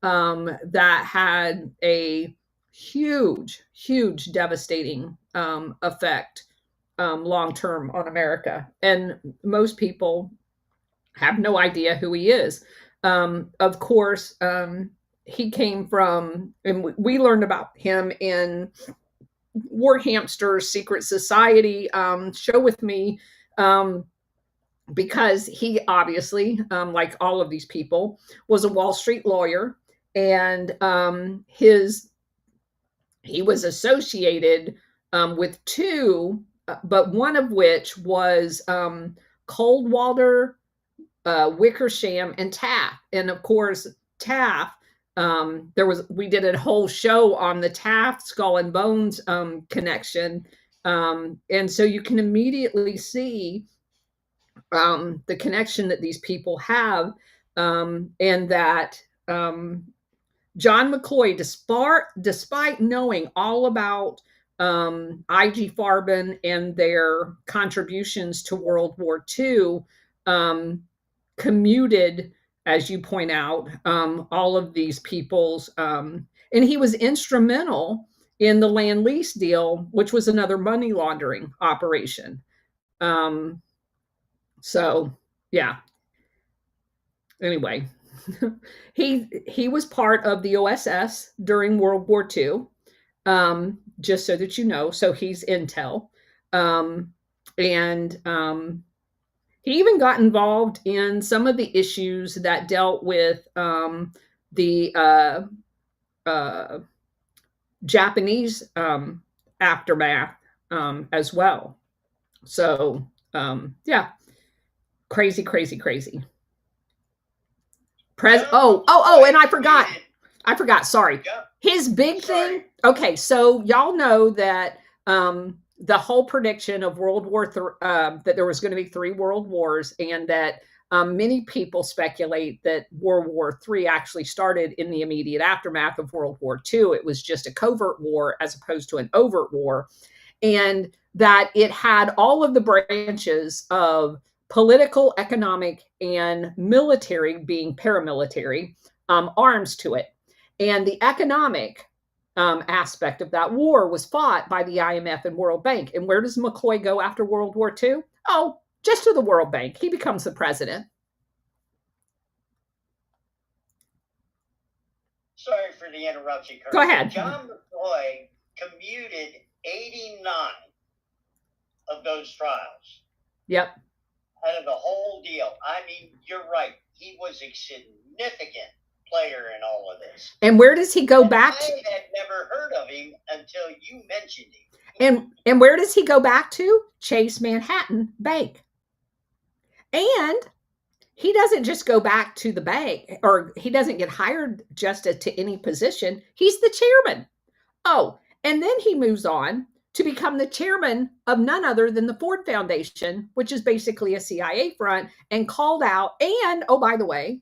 that had a huge, huge devastating effect long-term on America. And most people have no idea who he is. Of course, he came from, and we learned about him in War Hamster's Secret Society show with me, because he obviously, like all of these people, was a Wall Street lawyer, and he was associated with two, but one of which was Coldwater, Wickersham, and Taft. And of course, Taft We did a whole show on the Taft Skull and Bones connection, and so you can immediately see the connection that these people have, and that John McCloy, despite knowing all about IG Farben and their contributions to World War II, commuted, as you point out, all of these people's, and he was instrumental in the land lease deal, which was another money laundering operation. So, yeah. Anyway, he was part of the OSS during World War II, just so that you know. So he's intel, and he even got involved in some of the issues that dealt with the Japanese aftermath as well. So yeah, crazy. And I forgot. Sorry. His big thing. Okay, so y'all know that the whole prediction of World War III, that there was going to be 3 world wars, and that many people speculate that World War III actually started in the immediate aftermath of World War II. It was just a covert war as opposed to an overt war, and that it had all of the branches of political, economic, and military, being paramilitary, arms to it. And the economic aspect of that war was fought by the IMF and World Bank. And where does McCloy go after World War II? Oh, just to the World Bank. He becomes the president. Sorry for the interruption, Kurt. Go ahead. John McCloy commuted 89 of those trials. Yep. Out of the whole deal. I mean, you're right. He was a significant player in all of this. And where does he go back to? I had never heard of him until you mentioned him. And where does he go back to? Chase Manhattan Bank. And he doesn't just go back to the bank, or he doesn't get hired just to any position. He's the chairman. Oh, and then he moves on to become the chairman of none other than the Ford Foundation, which is basically a CIA front, and called out. And, oh, by the way,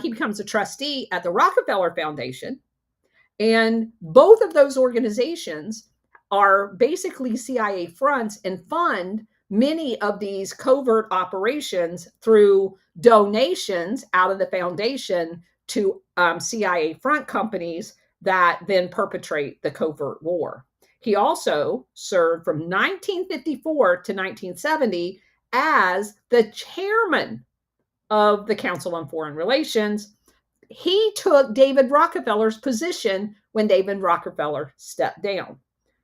he becomes a trustee at the Rockefeller Foundation. And both of those organizations are basically CIA fronts and fund many of these covert operations through donations out of the foundation to CIA front companies that then perpetrate the covert war. He also served from 1954 to 1970 as the chairman of the Council on Foreign Relations. He took David Rockefeller's position when David Rockefeller stepped down.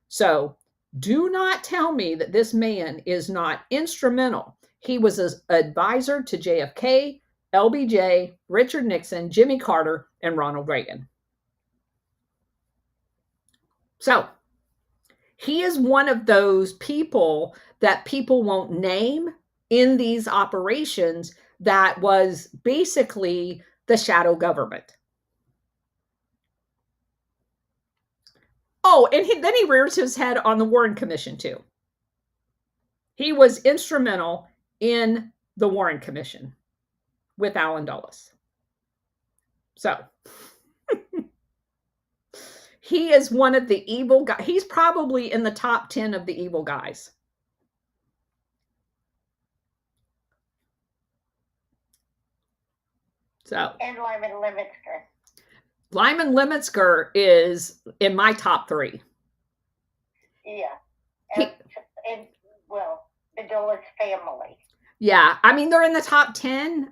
So do not tell me that this man is not instrumental. He was an advisor to JFK, LBJ, Richard Nixon, Jimmy Carter, and Ronald Reagan. So he is one of those people that people won't name in these operations that was basically the shadow government. Oh, and then he rears his head on the Warren Commission too. He was instrumental in the Warren Commission with Allen Dulles. So he is one of the evil guys. He's probably in the top 10 of the evil guys. So. And Lyman Lemitsker. Lyman Lemitsker is in my top 3. Yeah. And well, the Dulles family. Yeah. I mean, they're in the top 10,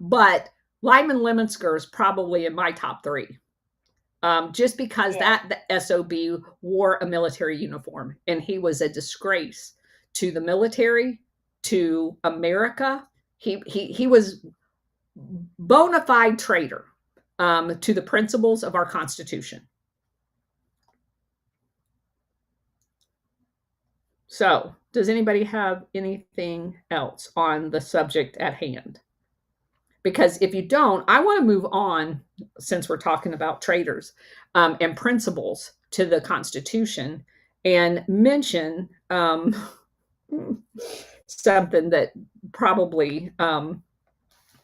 but Lyman Lemitsker is probably in my top 3. Just because the SOB wore a military uniform, and he was a disgrace to the military, to America. He was bona fide traitor to the principles of our Constitution. So, does anybody have anything else on the subject at hand? Because if you don't, I want to move on, since we're talking about traitors and principles, to the Constitution and mention something that probably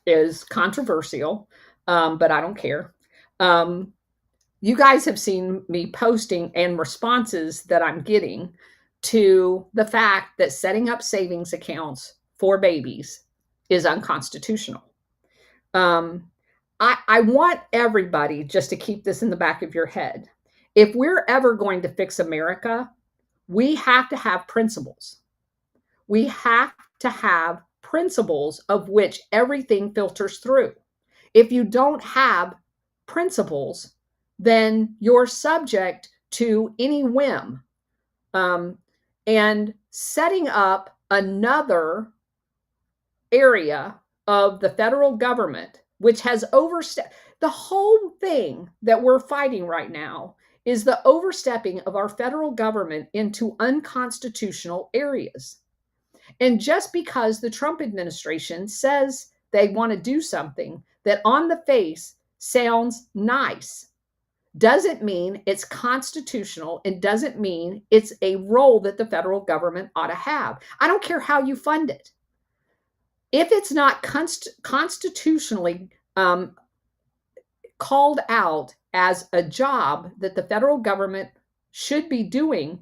is controversial, but I don't care. You guys have seen me posting and responses that I'm getting to the fact that setting up savings accounts for babies is unconstitutional. I want everybody just to keep this in the back of your head. If we're ever going to fix America, we have to have principles. We have to have principles of which everything filters through. If you don't have principles, then you're subject to any whim. And setting up another area of the federal government, which has overstepped the whole thing that we're fighting right now, is the overstepping of our federal government into unconstitutional areas. And just because the Trump administration says they want to do something that on the face sounds nice doesn't mean it's constitutional and doesn't mean it's a role that the federal government ought to have. I don't care how you fund it. If it's not constitutionally called out as a job that the federal government should be doing,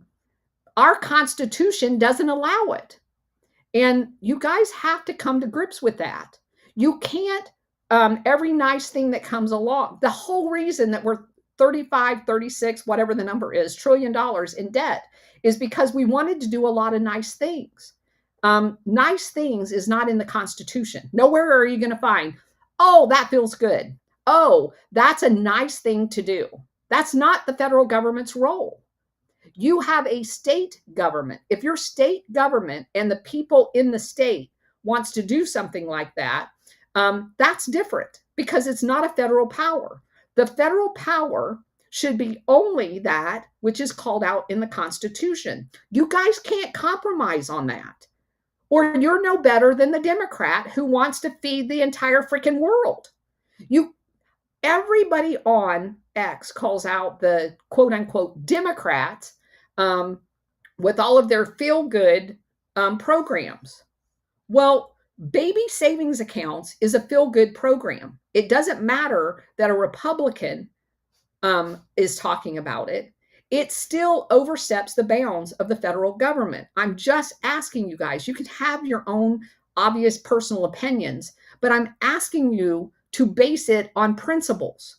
our Constitution doesn't allow it. And you guys have to come to grips with that. You can't, every nice thing that comes along, the whole reason that we're 35, 36, whatever the number is, $1 trillion in debt is because we wanted to do a lot of nice things. Nice things is not in the Constitution. Nowhere are you going to find, oh, that feels good. Oh, that's a nice thing to do. That's not the federal government's role. You have a state government. If your state government and the people in the state wants to do something like that, that's different because it's not a federal power. The federal power should be only that which is called out in the Constitution. You guys can't compromise on that, or you're no better than the Democrat who wants to feed the entire freaking world. Everybody on X calls out the quote unquote Democrats with all of their feel-good programs. Well, baby savings accounts is a feel-good program. It doesn't matter that a Republican is talking about it. It still oversteps the bounds of the federal government. I'm just asking you guys, you can have your own obvious personal opinions, but I'm asking you to base it on principles.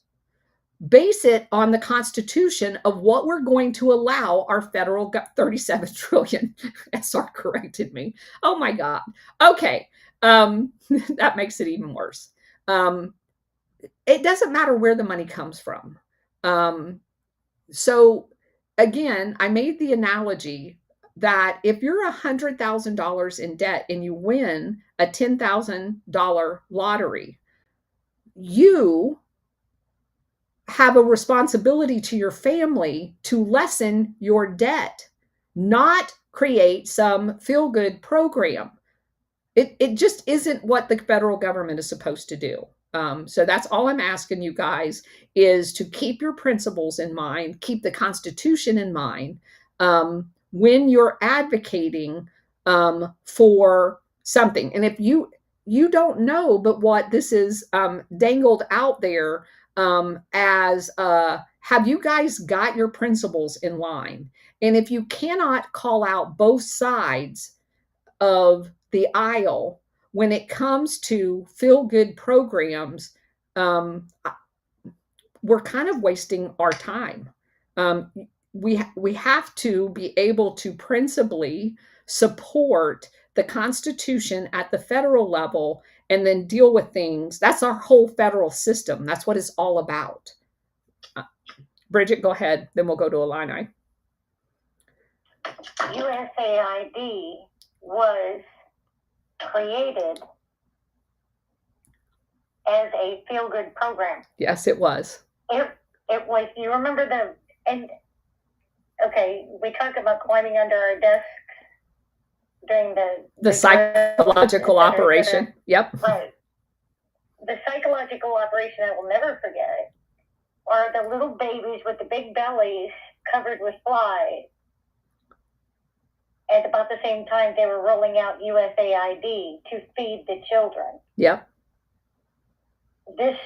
Base it on the Constitution of what we're going to allow our federal 37 trillion. SR corrected me. Oh my God. Okay. That makes it even worse. It doesn't matter where the money comes from. So again, I made the analogy that if you're $100,000 in debt and you win a $10,000 lottery, you have a responsibility to your family to lessen your debt, not create some feel-good program. It just isn't what the federal government is supposed to do. So that's all I'm asking you guys is to keep your principles in mind, keep the Constitution in mind when you're advocating for something. And if you don't know, but what this is dangled out there as have you guys got your principles in line? And if you cannot call out both sides of the aisle when it comes to feel-good programs, we're kind of wasting our time. We have to be able to principally support the Constitution at the federal level and then deal with things. That's our whole federal system. That's what it's all about. Bridget, go ahead. Then we'll go to Illini. USAID was created as a feel-good program. Yes, it was. It was. You remember okay, we talked about climbing under our desks during the psychological operation. Yep. Right. the psychological operation I will never forget are the little babies with the big bellies covered with flies. At about the same time, they were rolling out USAID to feed the children. Yep. This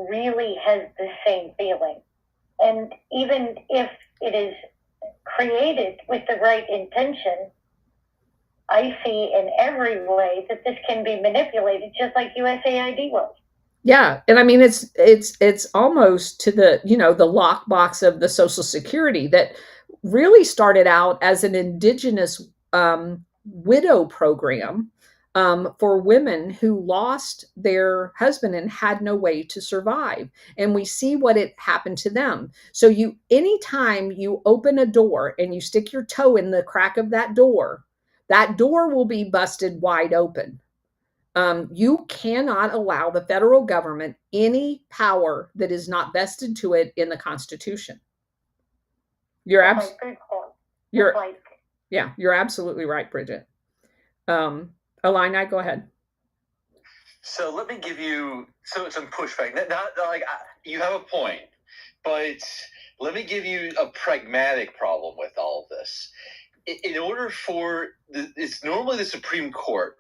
really has the same feeling. And even if it is created with the right intention, I see in every way that this can be manipulated just like USAID was. Yeah, and I mean it's almost to the, you know, the lockbox of the Social Security that really started out as an indigenous widow program for women who lost their husband and had no way to survive. And we see what it happened to them. So you, anytime you open a door and you stick your toe in the crack of that door will be busted wide open. You cannot allow the federal government any power that is not vested to it in the Constitution. You're absolutely right, Bridget. Illini, go ahead. So let me give you some pushback. Not like you have a point, but let me give you a pragmatic problem with all of this. In order for it's normally the Supreme Court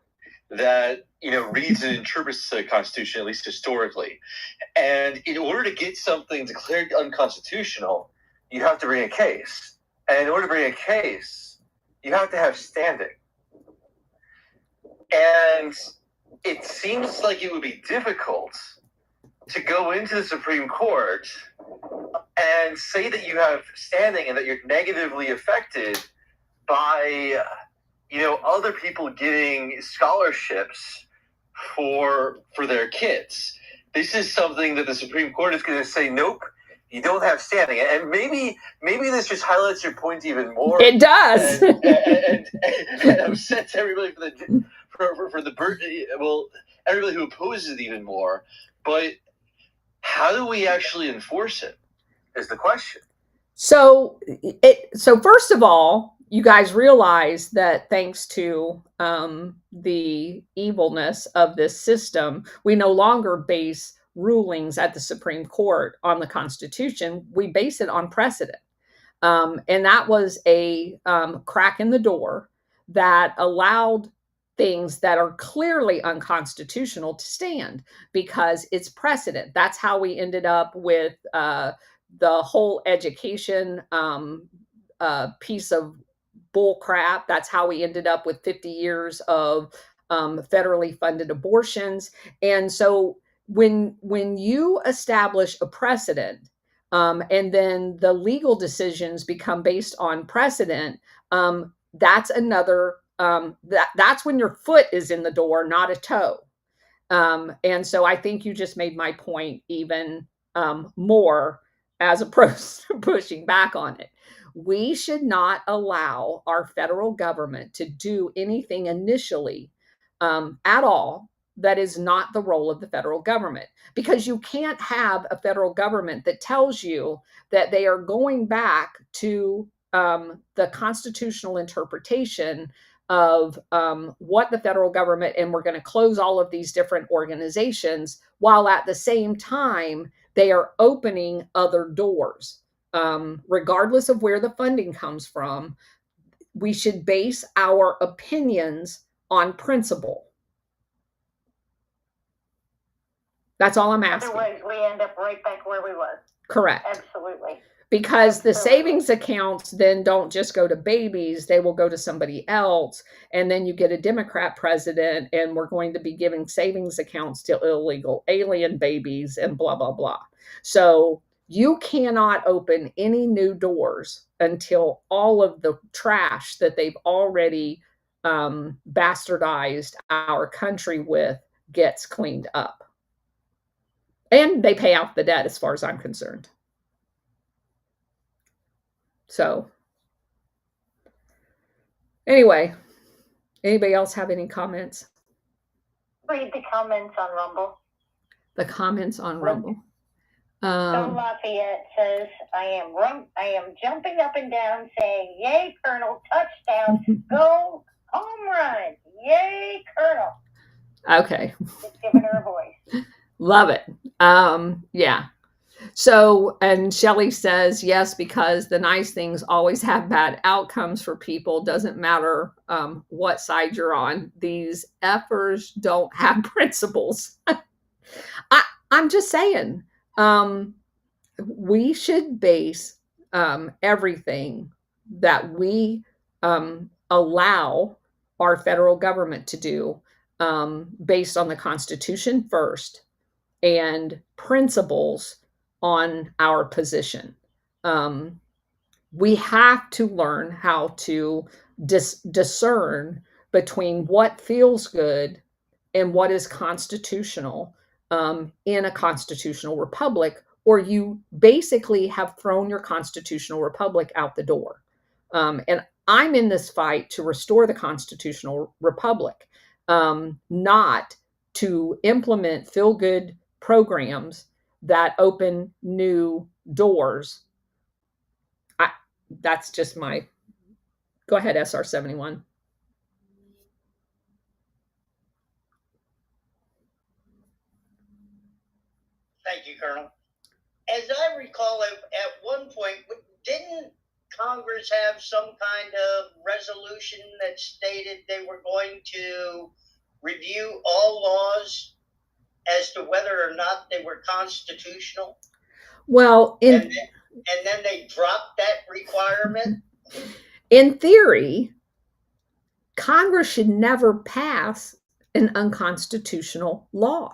that, you know, reads and interprets the Constitution, at least historically. And in order to get something declared unconstitutional, you have to bring a case. And in order to bring a case, you have to have standing. And it seems like it would be difficult to go into the Supreme Court and say that you have standing and that you're negatively affected by, you know, other people getting scholarships for their kids. This is something that the Supreme Court is going to say, nope, you don't have standing. And maybe this just highlights your point even more. It does. and upsets everybody everybody who opposes it even more. But how do we actually enforce it is the question. So first of all, you guys realize that thanks to the evilness of this system, we no longer base rulings at the Supreme Court on the Constitution. We base it on precedent. And that was a crack in the door that allowed things that are clearly unconstitutional to stand because it's precedent. That's how we ended up with the whole education piece of bull crap. That's how we ended up with 50 years of federally funded abortions. And so when you establish a precedent, and then the legal decisions become based on precedent, that's another, that's when your foot is in the door, not a toe. And so I think you just made my point even more as opposed to pushing back on it. We should not allow our federal government to do anything initially at all that is not the role of the federal government, because you can't have a federal government that tells you that they are going back to the constitutional interpretation of what the federal government, and we're going to close all of these different organizations, while at the same time they are opening other doors. Regardless of where the funding comes from, we should base our opinions on principle. That's all I'm asking. Otherwise, we end up right back where we were. Correct. Absolutely. Because the savings accounts then don't just go to babies, they will go to somebody else. And then you get a Democrat president, and we're going to be giving savings accounts to illegal alien babies and blah, blah, blah. So you cannot open any new doors until all of the trash that they've already bastardized our country with gets cleaned up. And they pay off the debt, as far as I'm concerned. So anyway, anybody else have any comments? Read the comments on Rumble. The comments on Rumble. Joe Lafayette says, I am jumping up and down saying, yay, Colonel, touchdown, go, home run, yay, Colonel. Okay. Just giving her a voice. Love it. Yeah. So, and Shelley says, yes, because the nice things always have bad outcomes for people. Doesn't matter what side you're on. These effers don't have principles. I'm just saying, um, we should base everything that we allow our federal government to do based on the Constitution first and principles on our position. Um, we have to learn how to discern between what feels good and what is constitutional in a constitutional republic, or you basically have thrown your constitutional republic out the door. And I'm in this fight to restore the constitutional republic, not to implement feel good programs that open new doors. That's just my go ahead, SR71. Thank you, Colonel. As I recall, at one point, didn't Congress have some kind of resolution that stated they were going to review all laws as to whether or not they were constitutional? Well, and then they dropped that requirement? In theory, Congress should never pass an unconstitutional law.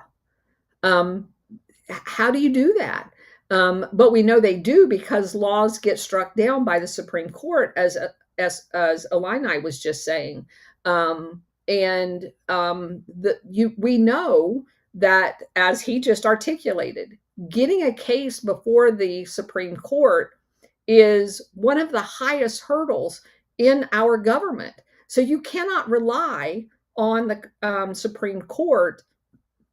How do you do that? But we know they do because laws get struck down by the Supreme Court, as Illini was just saying. We know that, as he just articulated, getting a case before the Supreme Court is one of the highest hurdles in our government. So you cannot rely on the Supreme Court,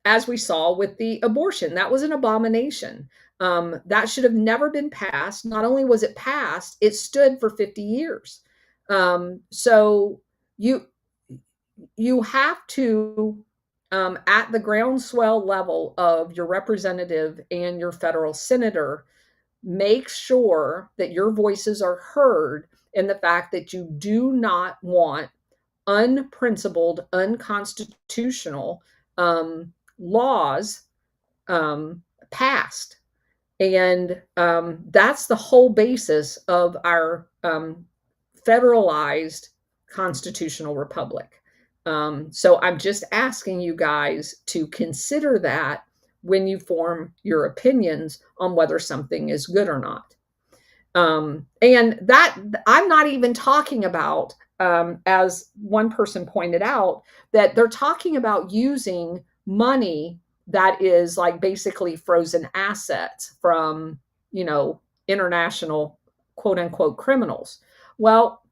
as we saw with the abortion. That was an abomination. That should have never been passed. Not only was it passed, it stood for 50 years. So you have to, at the groundswell level of your representative and your federal senator, make sure that your voices are heard in the fact that you do not want unprincipled, unconstitutional laws passed. And that's the whole basis of our federalized constitutional republic. So I'm just asking you guys to consider that when you form your opinions on whether something is good or not. And that I'm not even talking about, as one person pointed out, that they're talking about using money that is like basically frozen assets from, international quote unquote criminals. Well,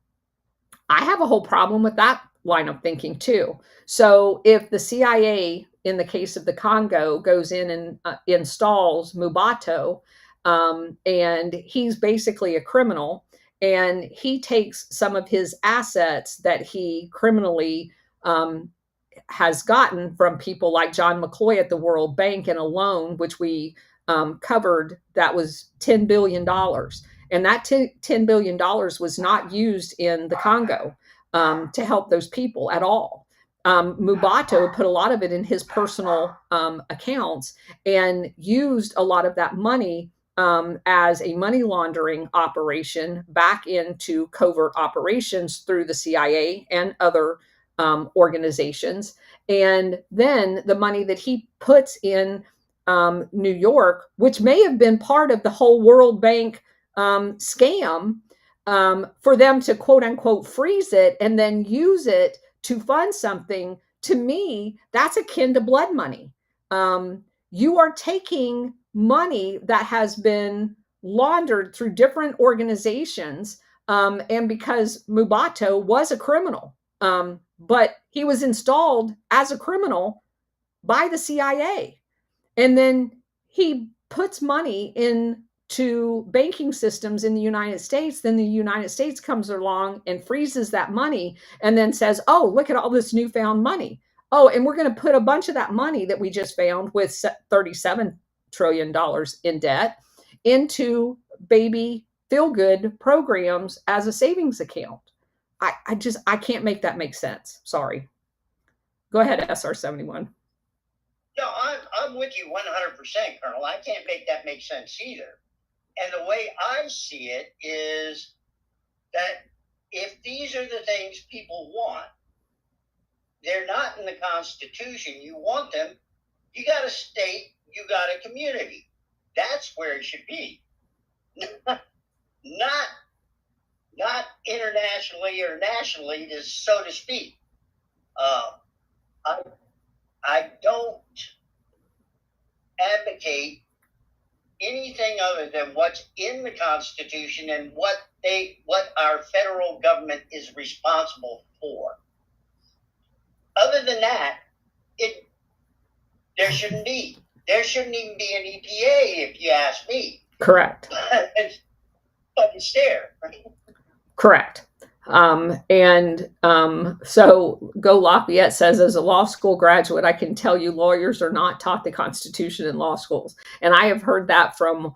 I have a whole problem with that line of thinking too. So if the CIA, in the case of the Congo, goes in and installs Mubato, and he's basically a criminal, and he takes some of his assets that he criminally has gotten from people like John McCloy at the World Bank in a loan, which we covered, that was $10 billion. And that $10 billion was not used in the Congo to help those people at all. Mubato put a lot of it in his personal accounts and used a lot of that money as a money laundering operation back into covert operations through the CIA and other organizations. And then the money that he puts in New York, which may have been part of the whole World Bank scam, for them to quote unquote freeze it and then use it to fund something, to me, that's akin to blood money. You are taking money that has been laundered through different organizations, and because Mubato was a criminal, but he was installed as a criminal by the CIA, and then he puts money into banking systems in the United States. Then the United States comes along and freezes that money and then says, oh, look at all this newfound money. Oh, and we're going to put a bunch of that money that we just found with $37 trillion in debt into baby feel good programs as a savings account. I can't make that make sense. Sorry. Go ahead, SR71. No, I'm with you 100%, Colonel. I can't make that make sense either. And the way I see it is that if these are the things people want, they're not in the Constitution. You want them, you got a state, you got a community. That's where it should be. not internationally or nationally, so to speak. I don't advocate anything other than what's in the Constitution and what our federal government is responsible for. Other than that, there shouldn't be. There shouldn't even be an EPA, if you ask me. Correct. But it's there. Correct. So Go Lafayette says, as a law school graduate, I can tell you lawyers are not taught the Constitution in law schools. And I have heard that from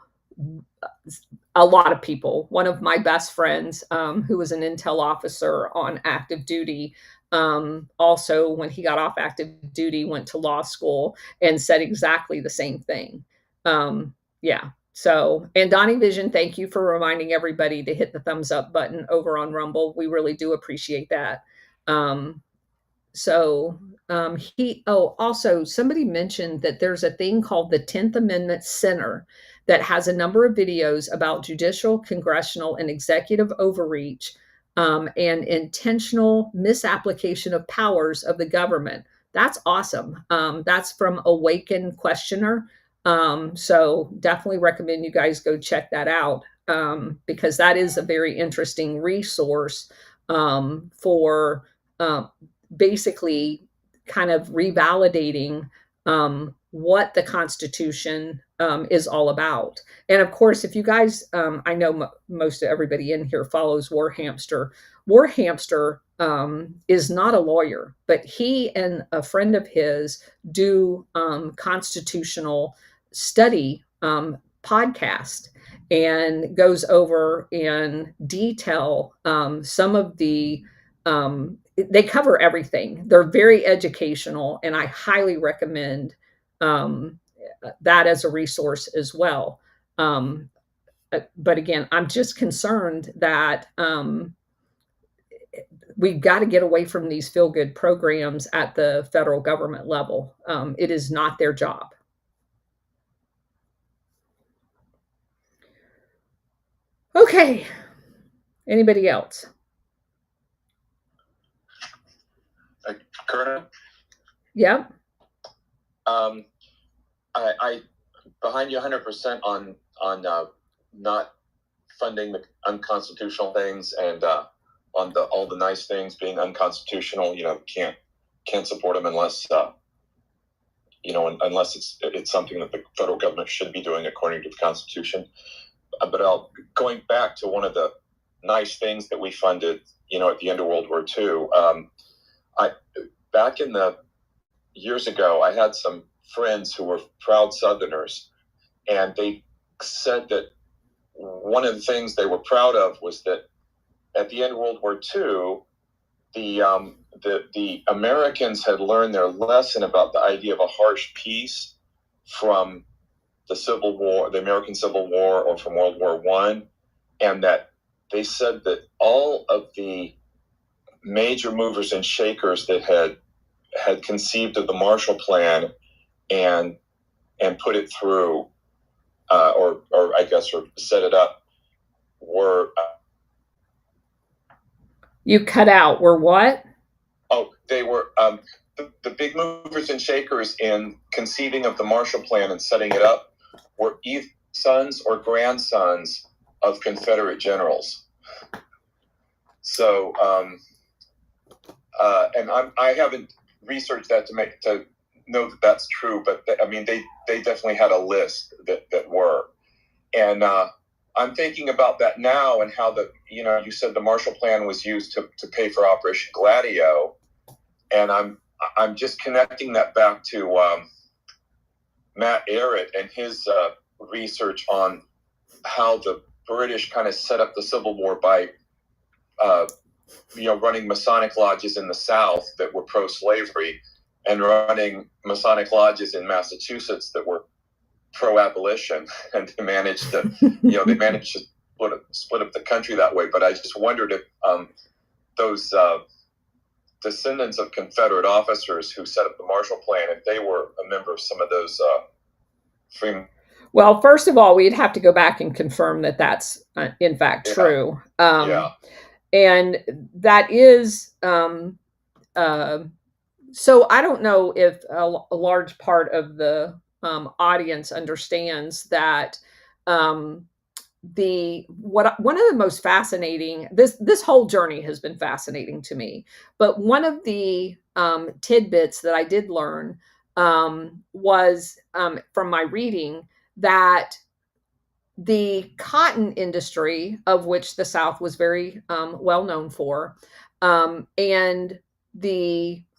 a lot of people. One of my best friends, who was an intel officer on active duty, also when he got off active duty, went to law school and said exactly the same thing. Yeah. So, and Donnie Vision, thank you for reminding everybody to hit the thumbs up button over on Rumble. We really do appreciate that. Also somebody mentioned that there's a thing called the 10th Amendment Center that has a number of videos about judicial, congressional, and executive overreach, and intentional misapplication of powers of the government. That's awesome. That's from Awaken Questioner. So definitely recommend you guys go check that out, because that is a very interesting resource, for basically kind of revalidating what the Constitution is all about. And of course, if you guys, I know most of everybody in here follows War Hamster. War Hamster is not a lawyer, but he and a friend of his do constitutional study podcast, and goes over in detail some of the they cover everything. They're very educational, and I highly recommend that as a resource as well. But again, I'm just concerned that we've got to get away from these feel-good programs at the federal government level. It is not their job. Okay. Anybody else? Colonel? Yep. I behind you 100% on not funding the unconstitutional things, and on all the nice things being unconstitutional. Can't support them unless unless it's something that the federal government should be doing according to the Constitution. But going back to one of the nice things that we funded, at the end of World War II. Back in the years ago, I had some friends who were proud Southerners, and they said that one of the things they were proud of was that at the end of World War II, the Americans had learned their lesson about the idea of a harsh peace from the Civil War, the American Civil War, or from World War I, and that they said that all of the major movers and shakers that had conceived of the Marshall Plan and put it through, or set it up, were you cut out. Were what? Oh, they were the big movers and shakers in conceiving of the Marshall Plan and setting it up were either sons or grandsons of Confederate generals. So, and I haven't researched that to know that that's true, but they definitely had a list that were, and I'm thinking about that now, and how you said the Marshall Plan was used to pay for Operation Gladio, and I'm just connecting that back to Matt Arrett and his research on how the British kind of set up the Civil War by, running Masonic lodges in the South that were pro-slavery, and running Masonic lodges in Massachusetts that were pro-abolition, and they managed to, split up the country that way. But I just wondered if those descendants of Confederate officers who set up the Marshall Plan, if they were a member of some of those free. Well, first of all, we'd have to go back and confirm that that's in fact true. And that is, so I don't know if a large part of the audience understands that one of the most fascinating, this whole journey has been fascinating to me, but one of the tidbits that I did learn was from my reading that the cotton industry, of which the South was very well known for, and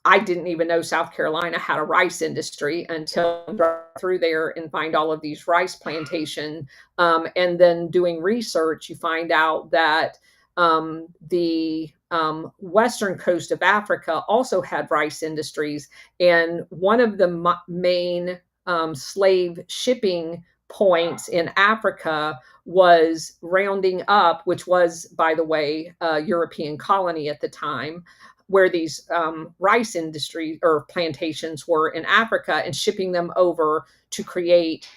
I didn't even know South Carolina had a rice industry until I drove through there and find all of these rice plantations. And then doing research, you find out that the western coast of Africa also had rice industries. And one of the main slave shipping points in Africa was Rounding Up, which was, by the way, a European colony at the time, where these rice industry or plantations were in Africa, and shipping them over to create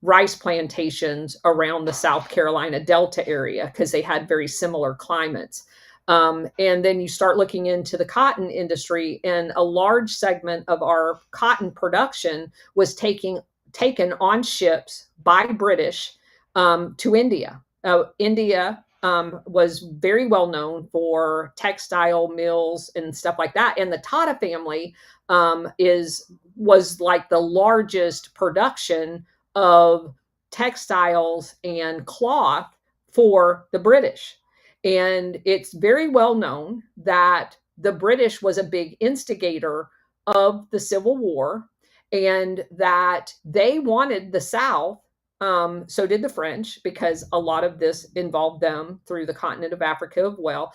rice plantations around the South Carolina Delta area, because they had very similar climates. And then you start looking into the cotton industry, and a large segment of our cotton production was taken on ships by British to India. India was very well known for textile mills and stuff like that. And the Tata family was like the largest production of textiles and cloth for the British. And it's very well known that the British was a big instigator of the Civil War, and that they wanted the South, so did the French, because a lot of this involved them through the continent of Africa as well,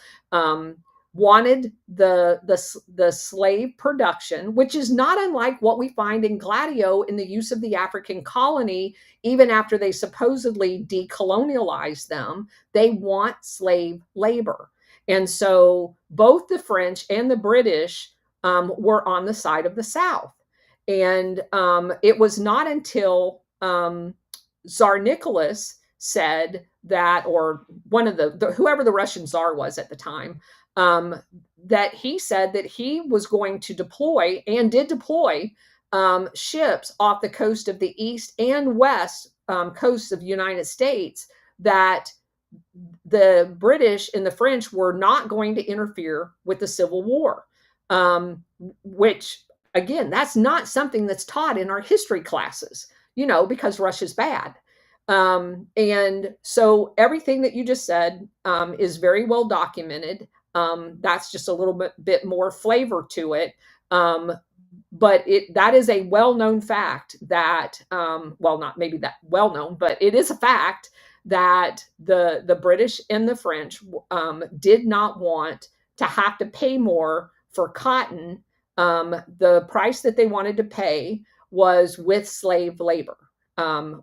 wanted the slave production, which is not unlike what we find in Gladio in the use of the African colony. Even after they supposedly decolonialized them, they want slave labor. And so both the French and the British were on the side of the South. And it was not until Tsar Nicholas said that, or one of whoever the Russian Tsar was at the time, that he said that he was going to deploy, and did deploy, ships off the coast of the east and west coasts of the United States, that the British and the French were not going to interfere with the Civil War, which, again, that's not something that's taught in our history classes, because Russia's bad. And so everything that you just said is very well documented. That's just a little bit more flavor to it. But that is a well-known fact that, well, not maybe that well-known, but it is a fact that the British and the French did not want to have to pay more for cotton. The price that they wanted to pay was with slave labor,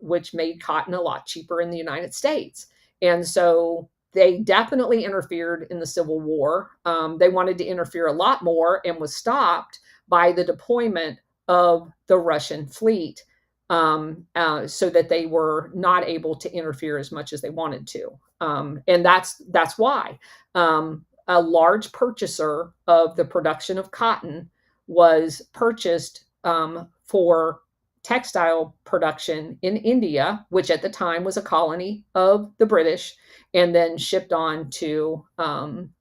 which made cotton a lot cheaper in the United States. And so they definitely interfered in the Civil War. They wanted to interfere a lot more, and was stopped by the deployment of the Russian fleet, so that they were not able to interfere as much as they wanted to. And that's why a large purchaser of the production of cotton was purchased for textile production in India, which at the time was a colony of the British, and then shipped on to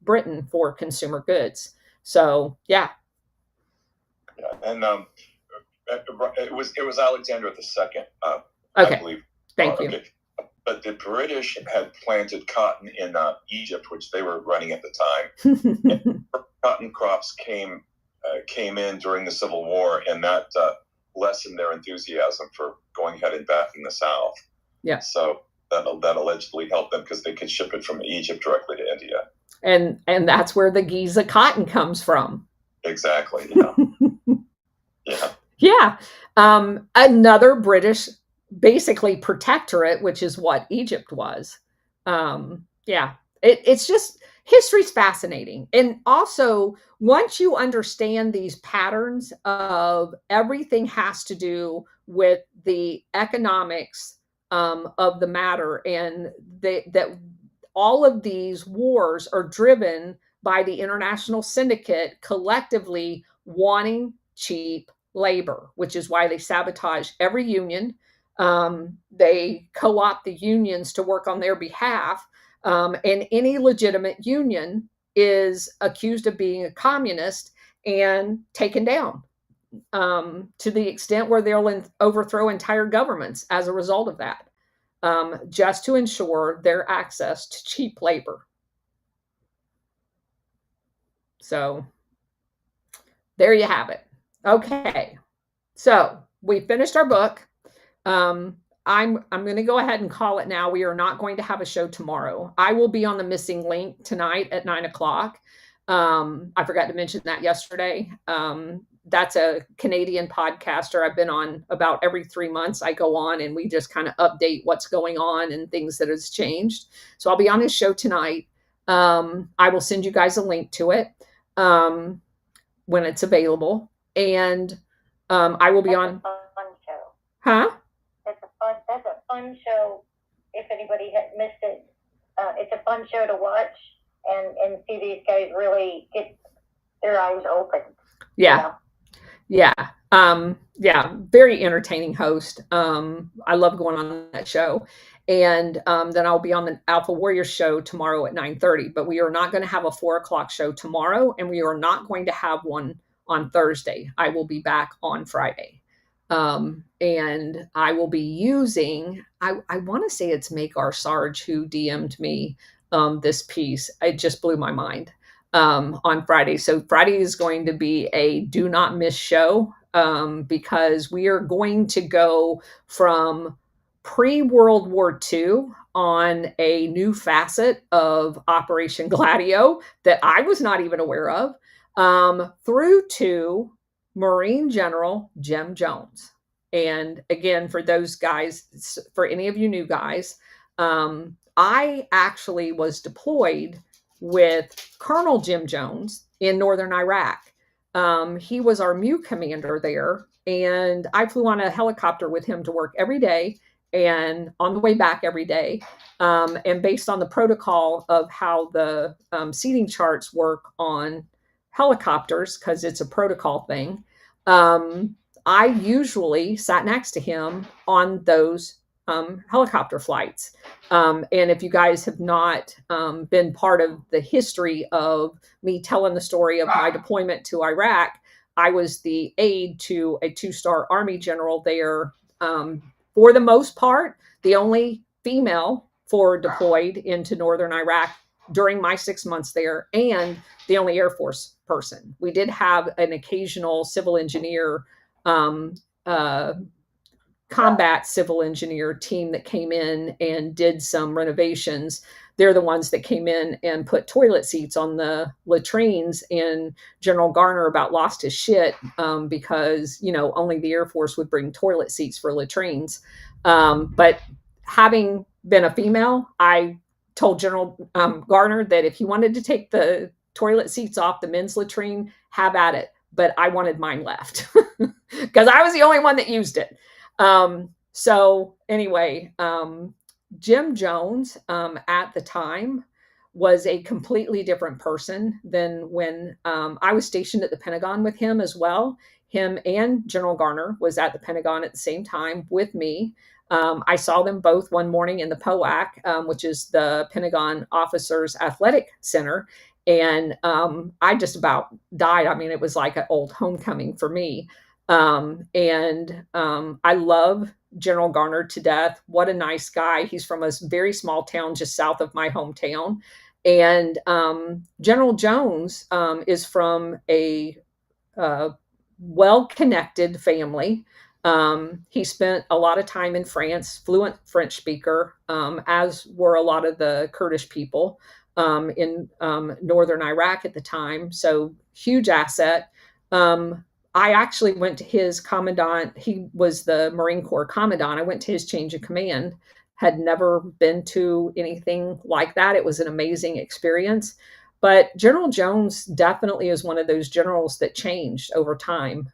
Britain for consumer goods. So, yeah. And it was Alexander II, okay. I believe. Thank you. Okay. But the British had planted cotton in Egypt, which they were running at the time. And cotton crops came came in during the Civil War, and that lessened their enthusiasm for going ahead and backing the South. Yeah. So that allegedly helped them because they could ship it from Egypt directly to India. And that's where the Giza cotton comes from. Exactly. Yeah. Yeah. Yeah. Another British, basically protectorate, which is what Egypt was. Yeah. It's just, history's fascinating. And also, once you understand these patterns of everything has to do with the economics of the matter, and that all of these wars are driven by the international syndicate collectively wanting cheap labor, which is why they sabotage every union. They co-opt the unions to work on their behalf. And any legitimate union is accused of being a communist and taken down, to the extent where they'll overthrow entire governments as a result of that, just to ensure their access to cheap labor. So there you have it. Okay, so we finished our book. I'm going to go ahead and call it now. We are not going to have a show tomorrow. I will be on the Missing Link tonight at 9:00. I forgot to mention that yesterday. That's a Canadian podcaster I've been on about every 3 months. I go on and we just kind of update what's going on and things that has changed. So I'll be on his show tonight. I will send you guys a link to it when it's available. And I will be on. Fun show. Huh? That's a fun show. If anybody had missed it, it's a fun show to watch and see these guys really get their eyes open. Yeah. You know? Yeah. Yeah. Very entertaining host. I love going on that show. And then I'll be on the Alpha Warrior show tomorrow at 9:30. But we are not going to have a 4:00 show tomorrow, and we are not going to have one on Thursday. I will be back on Friday. And I will be using, I want to say it's Make Our Sarge who DM'd me this piece. It just blew my mind on Friday. So Friday is going to be a do not miss show because we are going to go from pre-World War II on a new facet of Operation Gladio that I was not even aware of, through to Marine General Jim Jones. And again, for those guys, for any of you new guys, I actually was deployed with Colonel Jim Jones in northern Iraq. He was our MEU commander there, and I flew on a helicopter with him to work every day and on the way back every day. And based on the protocol of how the seating charts work on helicopters, because it's a protocol thing, I usually sat next to him on those helicopter flights. And if you guys have not been part of the history of me telling the story of my deployment to Iraq, I was the aide to a 2-star Army general there. For the most part, the only female forward deployed into northern Iraq during my 6 months there, and the only Air Force person. We did have an occasional civil engineer, combat civil engineer team that came in and did some renovations. They're the ones that came in and put toilet seats on the latrines, and General Garner about lost his shit because, you know, only the Air Force would bring toilet seats for latrines. But having been a female, I told General Garner that if he wanted to take the toilet seats off the men's latrine, have at it. But I wanted mine left because I was the only one that used it. So anyway, Jim Jones at the time was a completely different person than when I was stationed at the Pentagon with him as well. Him and General Garner was at the Pentagon at the same time with me. I saw them both one morning in the POAC, which is the Pentagon Officers Athletic Center. And I just about died. I mean, it was like an old homecoming for me. And I love General Garner to death. What a nice guy. He's from a very small town just south of my hometown. And General Jones is from a well-connected family. He spent a lot of time in France, fluent French speaker, as were a lot of the Kurdish people in northern Iraq at the time. So huge asset. I actually went to his commandant. He was the Marine Corps commandant. I went to his change of command. Had never been to anything like that. It was an amazing experience. But General Jones definitely is one of those generals that changed over time.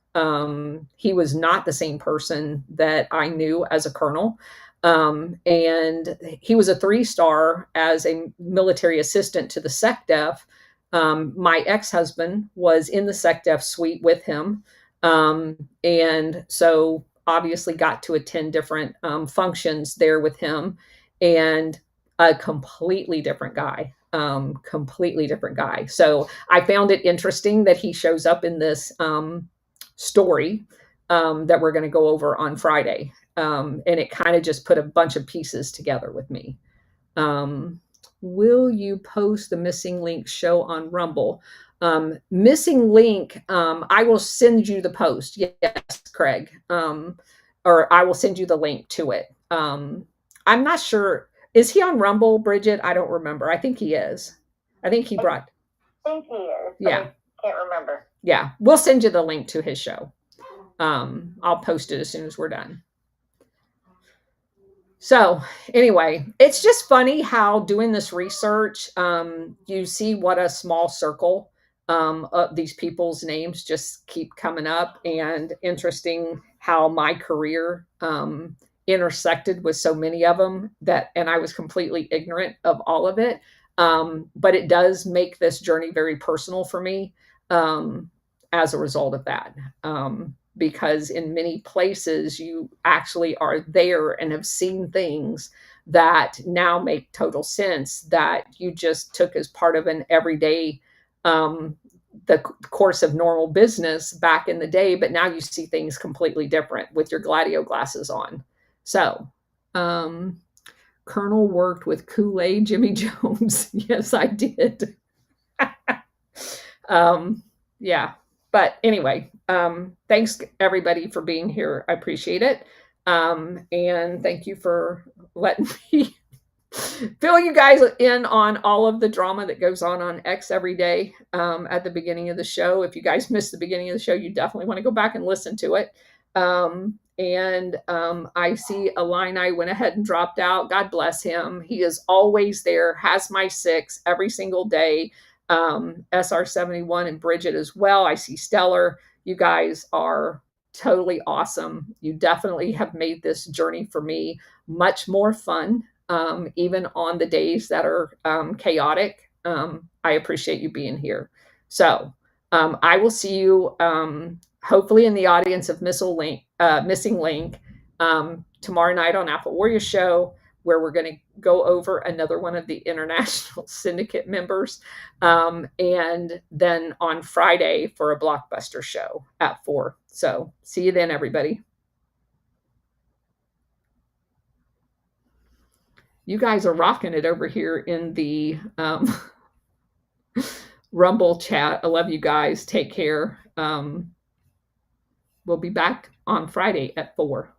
He was not the same person that I knew as a colonel. And he was a 3-star as a military assistant to the SecDef. My ex-husband was in the SecDef suite with him. And so obviously got to attend different functions there with him, and a completely different guy. Completely different guy. So I found it interesting that he shows up in this story that we're going to go over on Friday. And it kind of just put a bunch of pieces together with me. Will you post the missing link show on Rumble? Missing link, I will send you the post. Yes, Craig. Or I will send you the link to it. I'm not sure. Is he on Rumble, Bridget? I don't remember. I think he is. I think he brought. I think he is. Yeah. I can't remember. Yeah. We'll send you the link to his show. I'll post it as soon as we're done. So anyway, it's just funny how doing this research, you see what a small circle of these people's names just keep coming up, and interesting how my career intersected with so many of them and I was completely ignorant of all of it. But it does make this journey very personal for me as a result of that. Because in many places you actually are there and have seen things that now make total sense that you just took as part of an everyday the course of normal business back in the day, but now you see things completely different with your Gladio glasses on. So Colonel worked with Kool-Aid Jimmy Jones. Yes, I did. Yeah. But anyway, thanks everybody for being here. I appreciate it. And thank you for letting me fill you guys in on all of the drama that goes on X every day at the beginning of the show. If you guys missed the beginning of the show, you definitely want to go back and listen to it. I see Illini went ahead and dropped out. God bless him. He is always there, has my 6 every single day. SR71 and Bridget as well. I see Stellar. You guys are totally awesome. You definitely have made this journey for me much more fun, even on the days that are chaotic. I appreciate you being here. So I will see you hopefully in the audience of Missing Link tomorrow night on Apple Warrior Show, where we're going to go over another one of the International Syndicate members. And then on Friday for a blockbuster show at 4. So see you then, everybody. You guys are rocking it over here in the Rumble chat. I love you guys. Take care. We'll be back on Friday at 4.